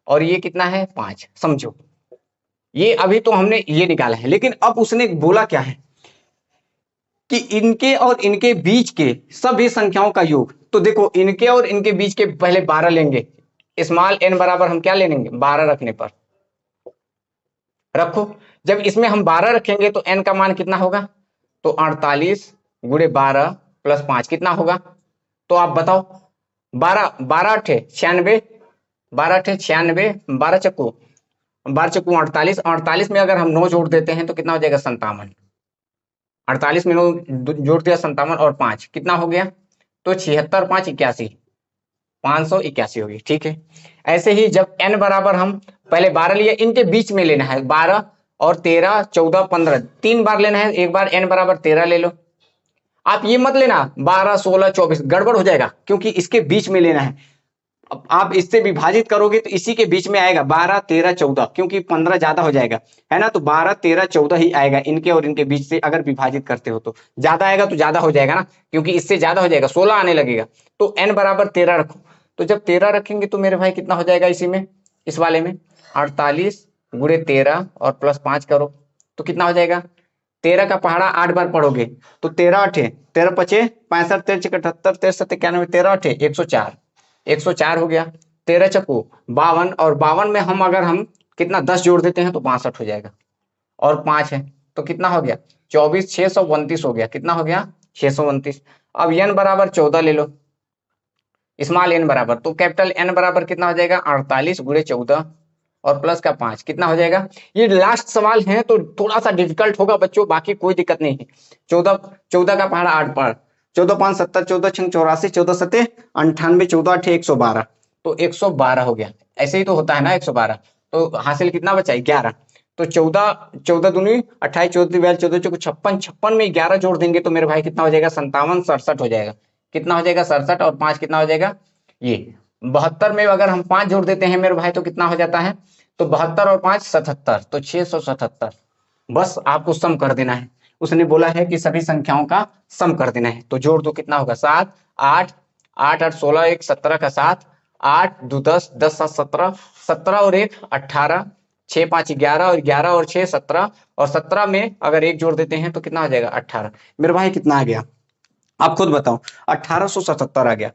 और ये कितना है 5। समझो, ये अभी तो हमने ये निकाला है, लेकिन अब उसने बोला क्या है कि इनके और इनके बीच के सभी संख्याओं का योग। तो देखो इनके और इनके बीच के पहले 12 लेंगे, स्मॉल n बराबर हम क्या ले लेंगे 12 रखने पर, रखो। जब इसमें हम 12 रखेंगे तो n का मान कितना होगा, तो 48 गुणे 12 प्लस 5 कितना होगा। तो आप बताओ, 12 12 अठे 96, 12 अठे 96, 12 चक्कू 48, 48 में अगर हम 9 जोड़ देते हैं तो कितना हो जाएगा 57। 48 में 9 जोड़ दिया 57 और 5 कितना हो गया, तो 76 5 81, 581 होगी, ठीक है। ऐसे ही जब n बराबर हम पहले 12 लिए, इनके बीच में लेना है 12 और 13 14 15, 3 बार लेना है। एक बार n बराबर 13 ले लो, आप ये मत लेना 12 16 24, गड़बड़ हो जाएगा, क्योंकि इसके बीच में लेना है। अब आप इससे विभाजित करोगे तो इसी के बीच में आएगा 12 13 14, क्योंकि 15 ज्यादा हो जाएगा, है ना। तो 12 13 14 ही आएगा इनके और इनके बीच से अगर विभाजित करते हो तो। ज्यादा आएगा तो ज्यादा हो जाएगा ना, क्योंकि इससे ज्यादा हो जाएगा 16 आने लगेगा। तो n बराबर 13 रखो। तो जब 13 रखेंगे तो मेरे भाई कितना हो जाएगा इसी में, इस वाले में 48 गुणे 13 और प्लस 5 करो तो कितना हो जाएगा। 13 का पहाड़ा 8 बार पढ़ोगे तो 13 अठे 13 पचे 65, 13 छक्के 78, 13 सत्ते 91, 13 अठे 104, 104 हो गया। 13 चक्कू 52, और 52 में हम अगर हम कितना 10 जोड़ देते हैं तो 62 हो जाएगा, और 5 है तो कितना हो गया 24, 629 हो गया। कितना हो गया 629। अब n बराबर 14 ले लो, स्मॉल n बराबर, तो कैपिटल n बराबर कितना हो जाएगा 48 गुणे 14 और प्लस का 5 कितना हो जाएगा। ये लास्ट सवाल है तो थोड़ा सा डिफिकल्ट होगा बच्चों, बाकी कोई दिक्कत नहीं है। 14 का पहाड़ा 8 बार, 14 5 70, 14 6 84, 14 7 98, 14 8 112, तो 112 हो गया। ऐसे ही तो होता है ना 112। तो हासिल कितना बचा 11। तो 14 दूनी 28, 14 42, 14 चौको 56, 56 में 11 जोड़ देंगे तो मेरे भाई कितना हो जाएगा 57 67 हो जाएगा। कितना हो जाएगा 67, और 5 कितना हो जाएगा ये 72 में अगर हम 5 जोड़ देते हैं मेरे भाई तो कितना हो जाता है, तो 72 और 5 77, तो 677। बस आपको सम कर देना है, उसने बोला है कि सभी संख्याओं का सम कर देना है। तो जोड़ दो कितना होगा 7 8 8 8 16 1 17 का 7, 8 2 10 10 7 17, 17 और 1 18, 6 5 11 और 11 और 6 17, और 17 में अगर 1 जोड़ देते हैं तो कितना हो जाएगा 18। मेरे भाई कितना आ गया आप खुद बताओ, 1877 आ गया।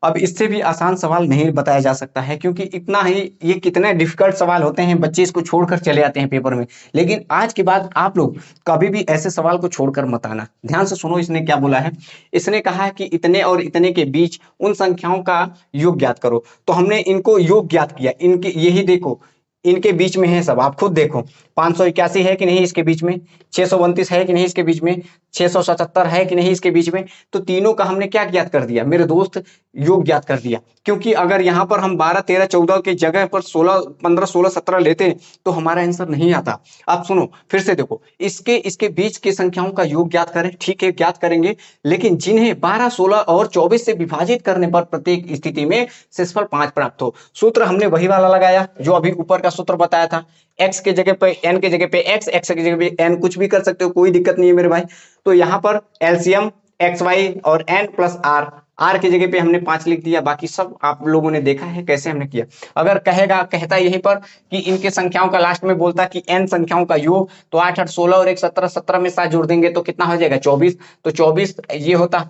अब इससे भी आसान सवाल नहीं बताया जा सकता है, क्योंकि इतना ही ये कितने डिफिकल्ट सवाल होते हैं, बच्चे इसको छोड़कर चले आते हैं पेपर में। लेकिन आज के बाद आप लोग कभी भी ऐसे सवाल को छोड़कर मत आना। ध्यान से सुनो इसने क्या बोला है। इसने कहा है कि इतने और इतने के बीच उन संख्याओं का योग ज्ञात करो। तो हमने इनको योग ज्ञात किया, इनके यही देखो इनके बीच में है सब, आप खुद देखो 581 है कि नहीं इसके बीच में, 629 है कि नहीं इसके बीच में, 677 है कि नहीं इसके बीच में। तो तीनों का हमने क्या ज्ञात कर दिया मेरे दोस्त, योग ज्ञात कर दिया। क्योंकि अगर यहाँ पर हम 12 13 14 के जगह पर 16 15 16 17 लेते तो हमारा आंसर नहीं आता। आप सुनो फिर से देखो, इसके बीच की संख्याओं का योग ज्ञात करें, ठीक है ज्ञात करेंगे, लेकिन जिन्हें 12 16 और 24 से विभाजित करने पर प्रत्येक स्थिति में शेषफल 5 प्राप्त हो। सूत्र हमने वही वाला लगाया जो अभी ऊपर का सूत्र बताया था, x के जगह पे n के जगह पे x, x के जगह पे n, कुछ भी कर सकते हो, कोई दिक्कत नहीं है मेरे भाई। तो यहाँ पर एलसीएम एक्स वाई और n प्लस आर, आर की जगह पे हमने 5 लिख दिया। बाकी सब आप लोगों ने देखा है कैसे हमने किया। अगर कहता यहीं पर कि इनके संख्याओं का लास्ट में बोलता कि n संख्याओं का योग, तो 8 8 16 और 1 17, 17 में 7 जोड़ देंगे तो कितना हो जाएगा 24, तो 24 ये होता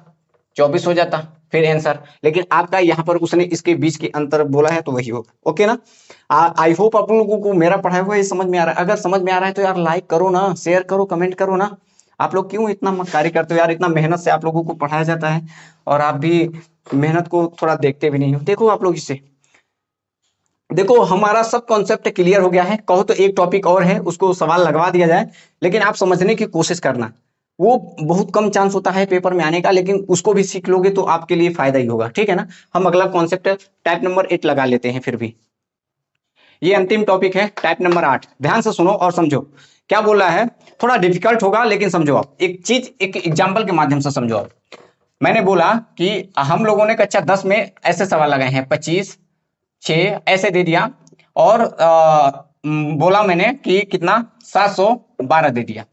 24 हो जाता फिर आंसर। लेकिन आपका यहाँ पर उसने इसके बीच के अंतर बोला है तो वही होगा। ओके ना। आई होप आप लोगों को मेरा पढ़ाया हुआ ये समझ में आ रहा है। अगर समझ में आ रहा है तो यार लाइक करो ना, शेयर करो, कमेंट करो ना। आप लोग क्यों इतना कार्य करते हो यार? इतना मेहनत से आप लोगों को पढ़ाया जाता है और आप भी मेहनत को थोड़ा देखते भी नहीं हो। देखो आप लोग इसे, देखो हमारा सब कॉन्सेप्ट क्लियर हो गया है। कहो तो एक टॉपिक और है, उसको सवाल लगवा दिया जाए, लेकिन आप समझने की कोशिश करना। वो बहुत कम चांस होता है पेपर में आने का, लेकिन उसको भी सीख लोगे तो आपके लिए फायदा ही होगा, ठीक है ना। हम अगला कॉन्सेप्ट टाइप नंबर 8 लगा लेते हैं। फिर भी ये अंतिम टॉपिक है, टाइप नंबर 8। ध्यान से सुनो और समझो क्या बोल रहा है। थोड़ा डिफिकल्ट होगा लेकिन समझो आप, एक चीज एक एग्जाम्पल के माध्यम से समझो आप। मैंने बोला कि हम लोगों ने कक्षा 10 में ऐसे सवाल लगाए हैं, 25, 6 ऐसे दे दिया, और बोला मैंने कि कितना 712 दे दिया।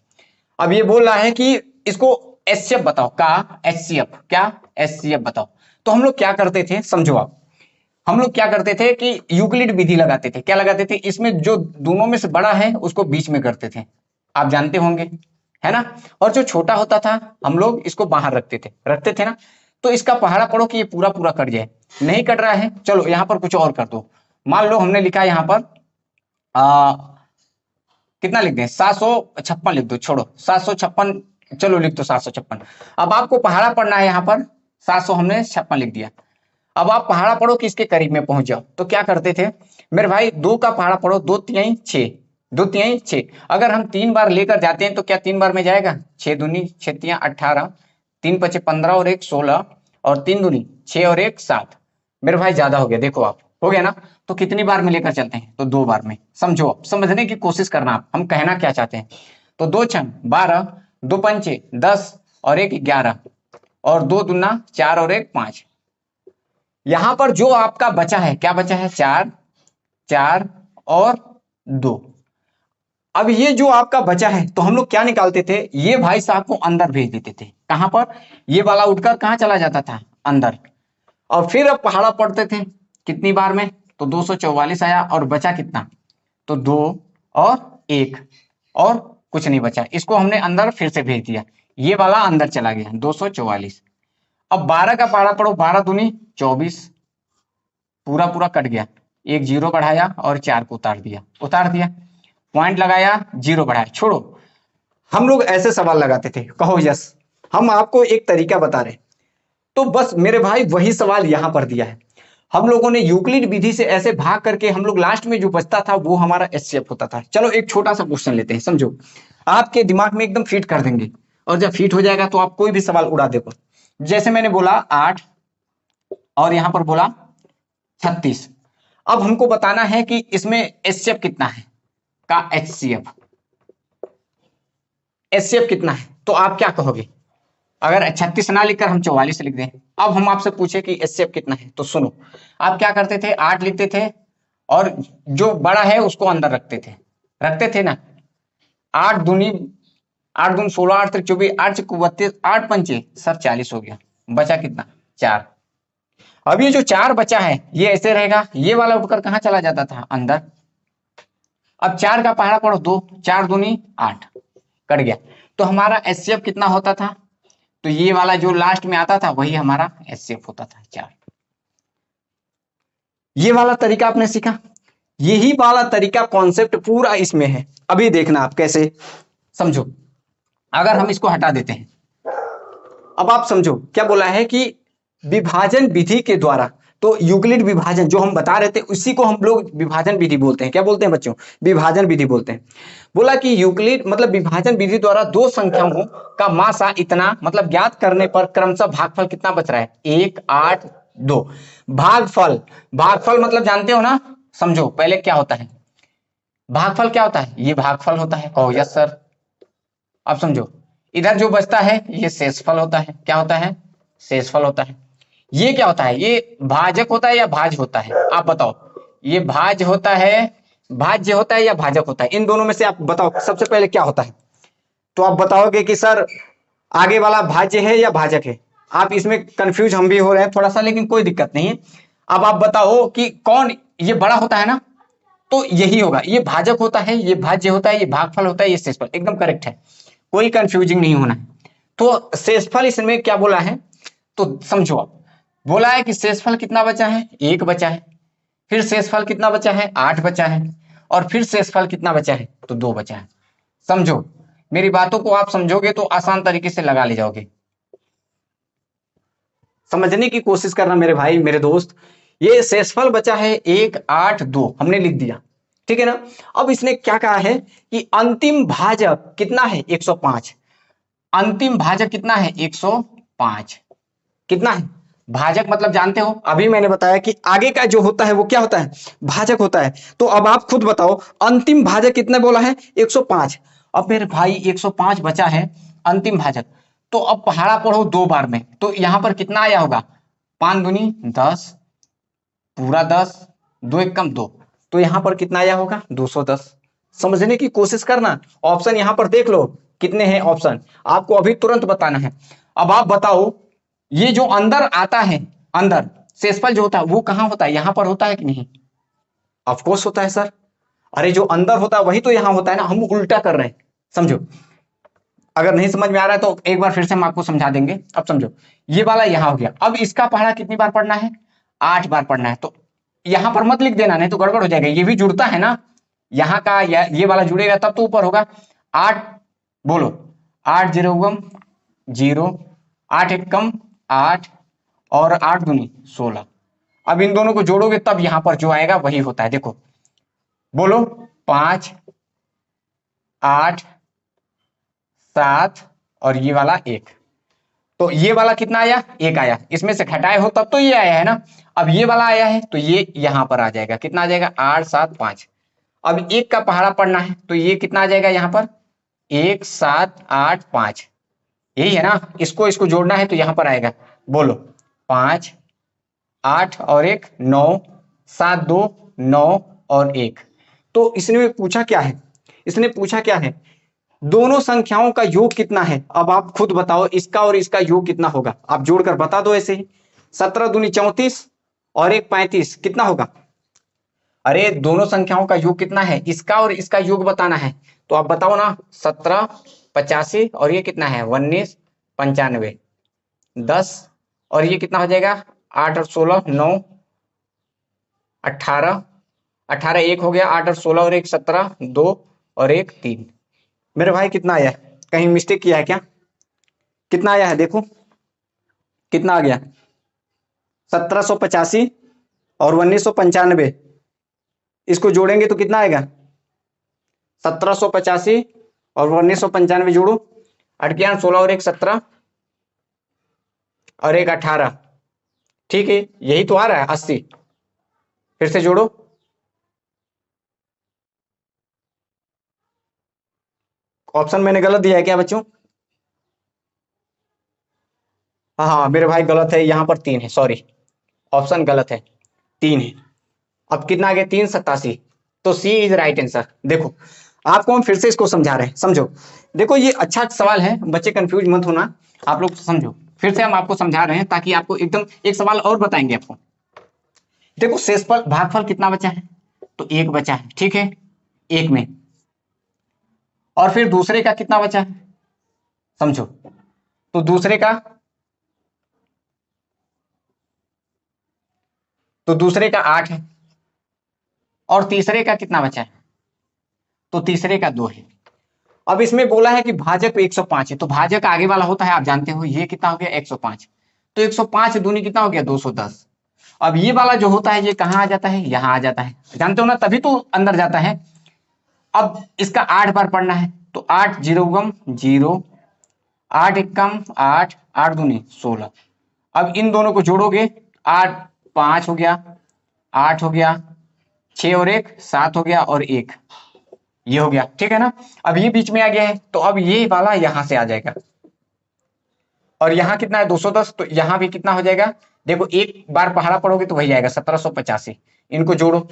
अब ये बोल रहा है कि इसको एचसीएफ बताओ का, एचसीएफ क्या, एचसीएफ बताओ। तो हम लोग क्या करते थे समझो आप, हम लोग क्या करते थे कि यूक्लिड विधि लगाते थे। क्या लगाते थे? इसमें जो दोनों में से बड़ा है उसको बीच में करते थे, आप जानते होंगे, है ना। और जो छोटा होता था हम लोग इसको बाहर रखते थे ना। तो इसका पहाड़ा पढ़ो कि ये पूरा पूरा कट जाए। नहीं कट रहा है, चलो यहां पर कुछ और कर दो। मान लो हमने लिखा यहां पर कितना लिख दें, 756 लिख दो, छोड़ो 756, चलो लिख दो 756। अब आपको पहाड़ा पढ़ना है, यहाँ पर 700 हमने 56 लिख दिया। अब आप पहाड़ा पढ़ो कि इसके करीब में पहुंच जाओ। तो क्या करते थे मेरे भाई, 2 का पहाड़ा पढ़ो, 2 तिहाई 6, 2 तिहाई 6। अगर हम 3 बार लेकर जाते हैं तो क्या 3 बार में जाएगा? 6 दूनी 6 तिया 18, 3 पचे 15 और 1 16, और 3 दूनी 6 और 1 7। मेरे भाई ज्यादा हो गया, देखो आप हो गया ना। तो कितनी बार में लेकर चलते हैं? तो 2 बार में। समझो, समझने की कोशिश करना आप, हम कहना क्या चाहते हैं। तो 2 छंग 12, 2 पंचे 10 और 1 11, और 2 दूना 4 और 1 5। यहां पर जो आपका बचा है, क्या बचा है? 4, 4 और 2। अब ये जो आपका बचा है, तो हम लोग क्या निकालते थे, ये भाई साहब को अंदर भेज देते थे। कहां पर? ये वाला उठकर कहां चला जाता था? अंदर। और फिर अब पहाड़ा पढ़ते थे कितनी बार में? तो 244 आया, और बचा कितना? तो 2 और 1, और कुछ नहीं बचा। इसको हमने अंदर फिर से भेज दिया, ये वाला अंदर चला गया 244। अब 12 का पहाड़ा पढ़ो, 12 दूनी 24, पूरा पूरा कट गया। एक 0 बढ़ाया और 4 को उतार दिया, पॉइंट लगाया, 0 बढ़ाया, छोड़ो। हम लोग ऐसे सवाल लगाते थे। कहो यस, हम आपको एक तरीका बता रहे। तो बस मेरे भाई वही सवाल यहां पर दिया है। हम लोगों ने यूक्लिड विधि से ऐसे भाग करके हम लोग लास्ट में जो बचता था वो हमारा एचसीएफ होता था। चलो एक छोटा सा क्वेश्चन लेते हैं, समझो, आपके दिमाग में एकदम फिट कर देंगे, और जब फिट हो जाएगा तो आप कोई भी सवाल उड़ा देखो। जैसे मैंने बोला 8, और यहां पर बोला 36। अब हमको बताना है कि इसमें एचसीएफ कितना है का, एचसीएफ एचसीएफ कितना है। तो आप क्या कहोगे? अगर 36 ना लिखकर हम 44 लिख दें। अब हम आपसे पूछे कि एचसीएफ कितना है, तो सुनो, आप क्या करते थे, 8 लिखते थे, और जो बड़ा है उसको अंदर रखते थे ना। 8 दूनी 8 दूनी 16, 8 त्रिक 24, 8 चौक 32, 8 पंचे सर 40 हो गया। बचा कितना? 4। अब ये जो 4 बचा है ये ऐसे रहेगा, ये वाला उठकर कहां चला जाता था? अंदर। अब 4 का पहाड़ा पढ़ो, 2, 4 दूनी 8, कट गया। तो हमारा एचसीएफ कितना होता था? तो ये वाला जो लास्ट में आता था वही हमारा एचसीएफ होता था, 4। ये वाला तरीका आपने सीखा, यही वाला तरीका कॉन्सेप्ट पूरा इसमें है। अभी देखना आप कैसे, समझो। अगर हम इसको हटा देते हैं, अब आप समझो क्या बोला है कि विभाजन विधि के द्वारा, तो यूक्लिड विभाजन जो हम बता रहे थे उसी को हम लोग विभाजन विधि बोलते हैं। क्या बोलते हैं बच्चों? विभाजन विधि बोलते हैं। बोला कि यूक्लिड मतलब विभाजन विधि द्वारा दो संख्याओं का मासा इतना, मतलब ज्ञात करने पर क्रमशः भागफल कितना बच रहा है? 1 8 2। भागफल, भागफल मतलब जानते हो ना, समझो पहले क्या होता है भागफल, क्या होता है? ये भागफल होता है, कहो यस सर। अब समझो, इधर जो बचता है ये शेषफल होता है। क्या होता है? शेषफल होता है। ये क्या होता है? ये भाजक होता है या भाज होता है? आप बताओ, ये भाज होता है, भाज्य होता है या भाजक होता है? इन दोनों में से आप बताओ सबसे पहले क्या होता है। तो आप बताओगे कि सर आगे वाला भाज्य है या भाजक है। आप इसमें कंफ्यूज हम भी हो रहे हैं थोड़ा सा, लेकिन कोई दिक्कत नहीं है। अब आप बताओ कि कौन ये बड़ा होता है ना, तो यही होगा, ये भाजक होता है, ये भाज्य होता है, ये भागफल होता है, ये शेषफल। एकदम करेक्ट है, कोई कंफ्यूजिंग नहीं होना है। तो शेषफल इसमें क्या बोला है, तो समझो आप, बोला है कि शेषफल कितना बचा है? 1 बचा है। फिर शेषफल कितना बचा है? 8 बचा है। और फिर शेषफल कितना बचा है? तो 2 बचा है। समझो, मेरी बातों को आप समझोगे तो आसान तरीके से लगा ले जाओगे। समझने की कोशिश करना मेरे भाई मेरे दोस्त। ये शेषफल बचा है 1 8 2 हमने लिख दिया, ठीक है ना। अब इसने क्या कहा है कि अंतिम भाजक कितना है 105। अंतिम भाजक कितना है 105। कितना है भाजक मतलब जानते हो, अभी मैंने बताया कि आगे का जो होता है वो क्या होता है भाजक होता है। तो अब आप खुद बताओ अंतिम भाजक कितने बोला है 105। अब मेरे भाई 105 बचा है अंतिम भाजक। तो अब पहाड़ा पढ़ो 2 बार में, तो यहां पर कितना आया होगा 5 दूनी 10 पूरा 10 2 एकम 2, तो यहां पर कितना आया होगा 210। समझने की कोशिश करना, ऑप्शन यहां पर देख लो कितने हैं ऑप्शन, आपको अभी तुरंत बताना है। अब आप बताओ ये जो अंदर आता है, अंदर शेषफल जो होता है वो कहां होता है, यहां पर होता है कि नहीं, ऑफकोर्स होता है सर। अरे जो अंदर होता है वही तो यहां होता है ना, हम उल्टा कर रहे हैं। समझो, अगर नहीं समझ में आ रहा है तो एक बार फिर से हम आपको समझा देंगे। अब समझो ये वाला यहां हो गया, अब इसका पहाड़ा कितनी बार पढ़ना है 8 बार पढ़ना है। तो यहां पर मत लिख देना नहीं तो गड़बड़ हो जाएगा, ये भी जुड़ता है ना, यहाँ का ये वाला जुड़ेगा तब तो ऊपर होगा 8। बोलो 8 0 0 8 एकम 8 और 8 दूनी 16। अब इन दोनों को जोड़ोगे तब यहां पर जो आएगा वही होता है। देखो बोलो 5 8 7 और ये वाला 1, तो ये वाला कितना आया 1 आया, इसमें से घटाए हो तब तो ये आया है ना। अब ये वाला आया है तो ये यहां पर आ जाएगा, कितना आ जाएगा 8 7 5। अब 1 का पहाड़ा पढ़ना है तो ये कितना आ जाएगा यहां पर 1 7 8 5, यही है ना। इसको इसको जोड़ना है तो यहां पर आएगा, बोलो 5 8 और 1 9 7 2 9 और 1। तो इसने पूछा क्या है, इसने पूछा क्या है दोनों संख्याओं का योग कितना है। अब आप खुद बताओ इसका और इसका योग कितना होगा, आप जोड़कर बता दो ऐसे ही। 17 दूनी 34 और 1 35 कितना होगा। अरे दोनों संख्याओं का योग कितना है, इसका और इसका योग बताना है। तो आप बताओ ना 17 85 और ये कितना है 19 95 10 और ये कितना हो जाएगा 8 और 16 9 18 18 1 हो गया 8 और 16 और 1 17 2 और 1 3। मेरे भाई कितना आया है, कहीं मिस्टेक किया है क्या, कितना आया है देखो कितना आ गया 1785 और 1995, इसको जोड़ेंगे तो कितना आएगा 1785 और 1995 जोड़ो 8 के 16 और 1 17 और 1 18, ठीक है यही तो आ रहा है 80। फिर से जोड़ो, ऑप्शन मैंने गलत दिया है क्या बच्चों, हाँ हाँ मेरे भाई गलत है, यहां पर 3 है, सॉरी ऑप्शन गलत है 3 है। अब कितना आ गया 387, तो सी इज राइट आंसर। देखो आपको हम फिर से इसको समझा रहे हैं, समझो देखो ये अच्छा सवाल है, बच्चे कंफ्यूज मत होना, आप लोग समझो फिर से हम आपको समझा रहे हैं ताकि आपको एकदम। एक सवाल और बताएंगे आपको, देखो शेषफल भागफल कितना बचा है, तो 1 बचा है, ठीक है 1 में, और फिर दूसरे का कितना बचा है समझो, तो दूसरे का 8 है, और तीसरे का कितना बचा है, तो तीसरे का 2 है। अब इसमें बोला है कि भाजक 105 है, तो भाजक आगे वाला होता है आप जानते हो, ये कितना हो गया 105, तो 105 दूनी कितना हो गया 210। अब ये वाला जो होता है ये कहां आ जाता है, यहां आ जाता है, जानते हो ना तभी तो अंदर जाता है। अब इसका 8 बार पढ़ना है, तो 8 0 0 8 एकम 8 8 दूनी 16। अब इन दोनों को जोड़ोगे 8 5 हो गया 8 हो गया 6 और 1 7 हो गया और 1 ये हो गया, ठीक है ना। अब ये बीच में आ गया है तो अब ये वाला यहां से आ जाएगा, और यहाँ कितना है 210, तो यहाँ भी कितना हो जाएगा, देखो एक बार पहाड़ा पढ़ोगे तो वही आएगा 1785। इनको जोड़ो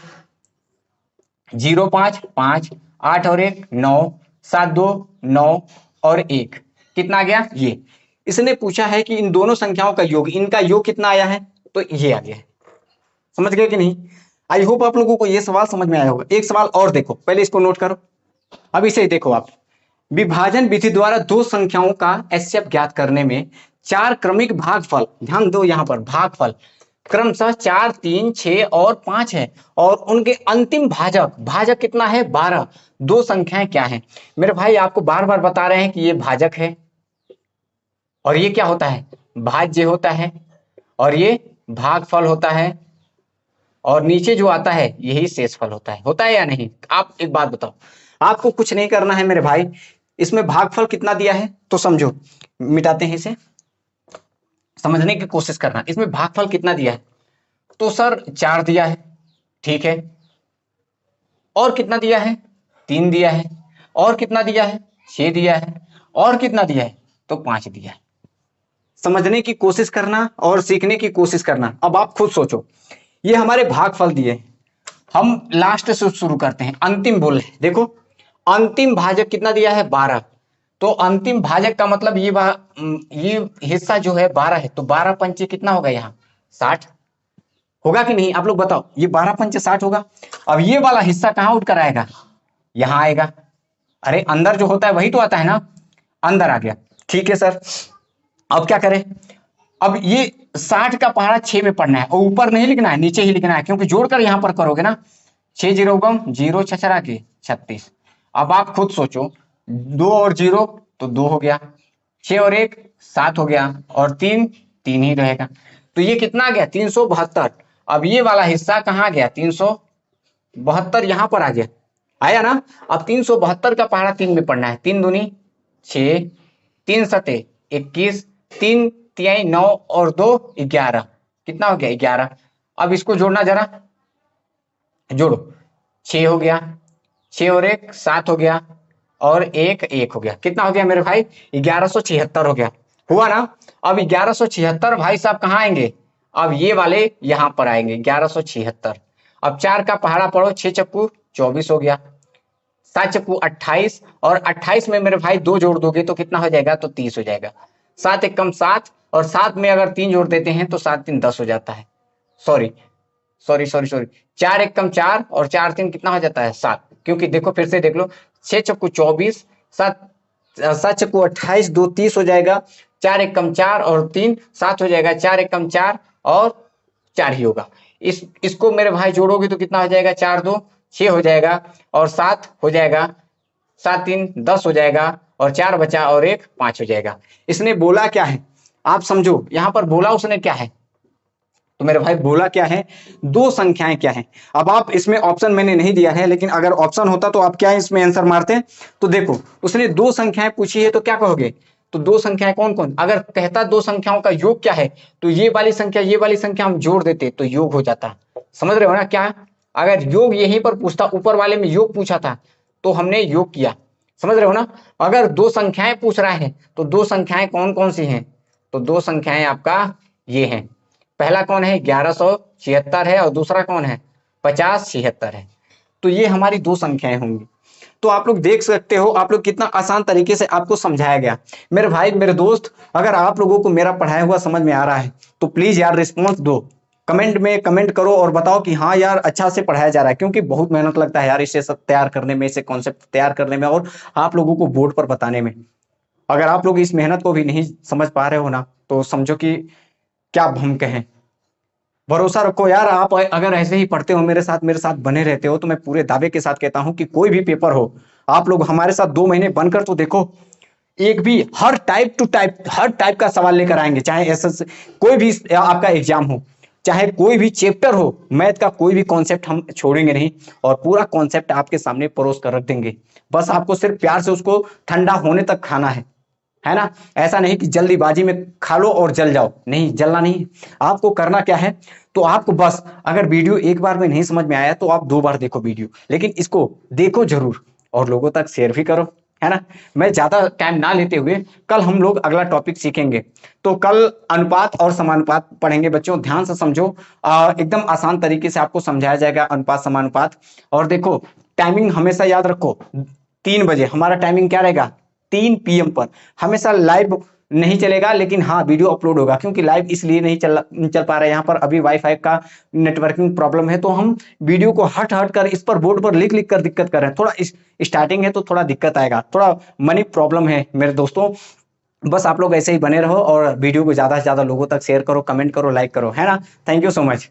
0 5 5 8 और 1 9 7 2 9 और 1 कितना आ गया ये। इसने पूछा है कि इन दोनों संख्याओं का योग, इनका योग कितना आया है, तो ये आ गया है। समझ गए कि नहीं, आई होप आप लोगों को ये सवाल समझ में आया होगा। एक सवाल और देखो, पहले इसको नोट करो, अब इसे देखो आप, विभाजन विधि द्वारा दो संख्याओं का एचसीएफ ज्ञात करने में 4 क्रमिक भागफल, ध्यान दो यहां पर भागफल क्रमशः 4, 3, 6 और 5 है, और उनके अंतिम भाजक, भाजक कितना है 12। दो संख्याएं क्या है मेरे भाई, आपको बार बार बता रहे हैं कि ये भाजक है, और ये क्या होता है भाज्य होता है, और ये भागफल होता है, और नीचे जो आता है यही शेषफल होता है या नहीं? आप एक बात बताओ, आपको कुछ नहीं करना है मेरे भाई, इसमें भागफल कितना दिया है तो समझो, मिटाते हैं इसे, समझने की कोशिश करना। इसमें भागफल कितना दिया है तो सर 4 दिया है, ठीक है, और कितना दिया है 3 दिया है, और कितना दिया है 6 दिया है, और कितना दिया है तो 5 दिया है। समझने की कोशिश करना और सीखने की कोशिश करना। अब आप खुद सोचो, ये हमारे भागफल दिए, हम लास्ट से शुरू करते हैं, अंतिम बोल रहे हैं। देखो अंतिम भाजक कितना दिया है 12, तो अंतिम भाजक का मतलब ये हिस्सा जो है 12 है, तो 12 पंचे कितना होगा यहाँ 60 होगा कि नहीं? आप लोग बताओ, ये 12 पंचे 60 होगा। अब ये वाला हिस्सा कहाँ उठ कर आएगा, यहाँ आएगा। अरे अंदर जो होता है वही तो आता है ना, अंदर आ गया, ठीक है सर। अब क्या करें, अब ये 60 का पहाड़ा 6 में पढ़ना है, और ऊपर नहीं लिखना है, नीचे ही लिखना है, क्योंकि जोड़कर यहां पर करोगे ना, 6 जीरो गम 0 छछरा के 36। अब आप खुद सोचो, 2 और 0 तो 2 हो गया, 6 और 1 7 हो गया, और 3 3 ही रहेगा, तो ये कितना आ गया 372। अब ये वाला हिस्सा कहाँ गया 372, यहां पर आ गया, आया ना। अब 372 का पहाड़ा 3 में पढ़ना है, 3 दूनी 6, 3 सते 21, 3 तिहाई 9 और 2 11, कितना हो गया 11। अब इसको जोड़ना जरा, जोड़ो, 6 हो गया, 6 और 1 7 हो गया, और 1 1 हो गया, कितना हो गया मेरे भाई 1176 हो गया, हुआ ना। अब 1176 भाई साहब कहाँ आएंगे, अब ये वाले यहां पर आएंगे 1176। अब 4 का पहाड़ा पढ़ो, 6 चक्कू 24 हो गया, 7 चक्कू 28, और 28 में मेरे भाई 2 जोड़ दोगे तो कितना हो जाएगा तो 30 हो जाएगा। 7 एक कम 7, और 7 में अगर 3 जोड़ देते हैं तो 7 3 10 हो जाता है। सॉरी सॉरी सॉरी सॉरी, 4 एक कम 4, और 4 3 कितना हो जाता है 7, क्योंकि देखो फिर से देख लो, 6 चक्कू 24, 7 चक्कू 28, 2 30 हो जाएगा, 4 एक कम 4 और 3 7 हो जाएगा, 4 एक कम 4 और 4 ही होगा। इसको मेरे भाई जोड़ोगे तो कितना हो जाएगा, 4 2 6 हो जाएगा, और 7 हो जाएगा, 7 3 10 हो जाएगा, और 4 बचा, और 1 5 हो जाएगा। इसने बोला क्या है आप समझो, यहां पर बोला उसने क्या है, तो मेरे भाई बोला क्या है, दो संख्याएं क्या है। अब आप इसमें ऑप्शन मैंने नहीं दिया है, लेकिन अगर ऑप्शन होता तो आप क्या इसमें आंसर मारते। तो देखो उसने दो संख्याएं पूछी है, तो क्या कहोगे, तो दो संख्याएं कौन कौन, अगर कहता दो संख्याओं का योग क्या है, तो ये वाली संख्या ये वाली संख्या हम जोड़ देते तो योग हो जाता। समझ रहे हो ना क्या, अगर योग यहीं पर पूछता, ऊपर वाले में योग पूछा था तो हमने योग किया, समझ रहे हो ना। अगर दो संख्याएं पूछ रहा है तो दो संख्याएं कौन कौन सी हैं, तो दो संख्याएं आपका ये हैं, पहला कौन है 1176 है, और दूसरा कौन है 5076 है, तो ये हमारी दो संख्याएं होंगी। तो आप लोग देख सकते हो, आप लोग कितना आसान तरीके से आपको समझाया गया। मेरे भाई मेरे दोस्त, अगर आप लोगों को मेरा पढ़ाया हुआ समझ में आ रहा है तो प्लीज यार रिस्पॉन्स दो, कमेंट में कमेंट करो और बताओ कि हाँ यार अच्छा से पढ़ाया जा रहा है, क्योंकि बहुत मेहनत लगता है यार इसे सब तैयार करने में, इसे कॉन्सेप्ट तैयार करने में, और आप लोगों को बोर्ड पर बताने में। अगर आप लोग इस मेहनत को भी नहीं समझ पा रहे हो ना, तो समझो कि क्या हम कहें। भरोसा रखो यार, आप अगर ऐसे ही पढ़ते हो मेरे साथ बने रहते हो, तो मैं पूरे दावे के साथ कहता हूं कि कोई भी पेपर हो, आप लोग हमारे साथ 2 महीने बनकर तो देखो, एक भी हर टाइप का सवाल लेकर आएंगे, चाहे ऐसा कोई भी आपका एग्जाम हो, चाहे कोई भी चैप्टर हो, मैथ का कोई भी कॉन्सेप्ट हम छोड़ेंगे नहीं, और पूरा कॉन्सेप्ट आपके सामने परोस कर रख देंगे। बस आपको सिर्फ प्यार से उसको ठंडा होने तक खाना है ना। ऐसा नहीं कि जल्दीबाजी में खा लो और जल जाओ, नहीं, जलना नहीं। आपको करना क्या है, तो आपको बस, अगर वीडियो एक बार में नहीं समझ में आया तो आप 2 बार देखो वीडियो, लेकिन इसको देखो जरूर और लोगों तक शेयर भी करो, है ना। मैं ज्यादा टाइम ना लेते हुए कल हम लोग अगला टॉपिक सीखेंगे। तो कल अनुपात और समानुपात पढ़ेंगे बच्चों, ध्यान से समझो, एकदम आसान तरीके से आपको समझाया जाएगा अनुपात समानुपात। और देखो टाइमिंग हमेशा याद रखो, 3 बजे हमारा टाइमिंग क्या रहेगा, 3 PM पर। हमेशा लाइव नहीं चलेगा, लेकिन हाँ वीडियो अपलोड होगा, क्योंकि लाइव इसलिए नहीं चल पा रहा है, यहाँ पर अभी वाईफाई का नेटवर्किंग प्रॉब्लम है, तो हम वीडियो को हट कर इस पर बोर्ड पर लिख कर दिक्कत कर रहे हैं। थोड़ा स्टार्टिंग है तो थोड़ा दिक्कत आएगा, थोड़ा मनी प्रॉब्लम है मेरे दोस्तों, बस आप लोग ऐसे ही बने रहो और वीडियो को ज़्यादा से ज़्यादा लोगों तक शेयर करो, कमेंट करो, लाइक करो, है ना। Thank you so much.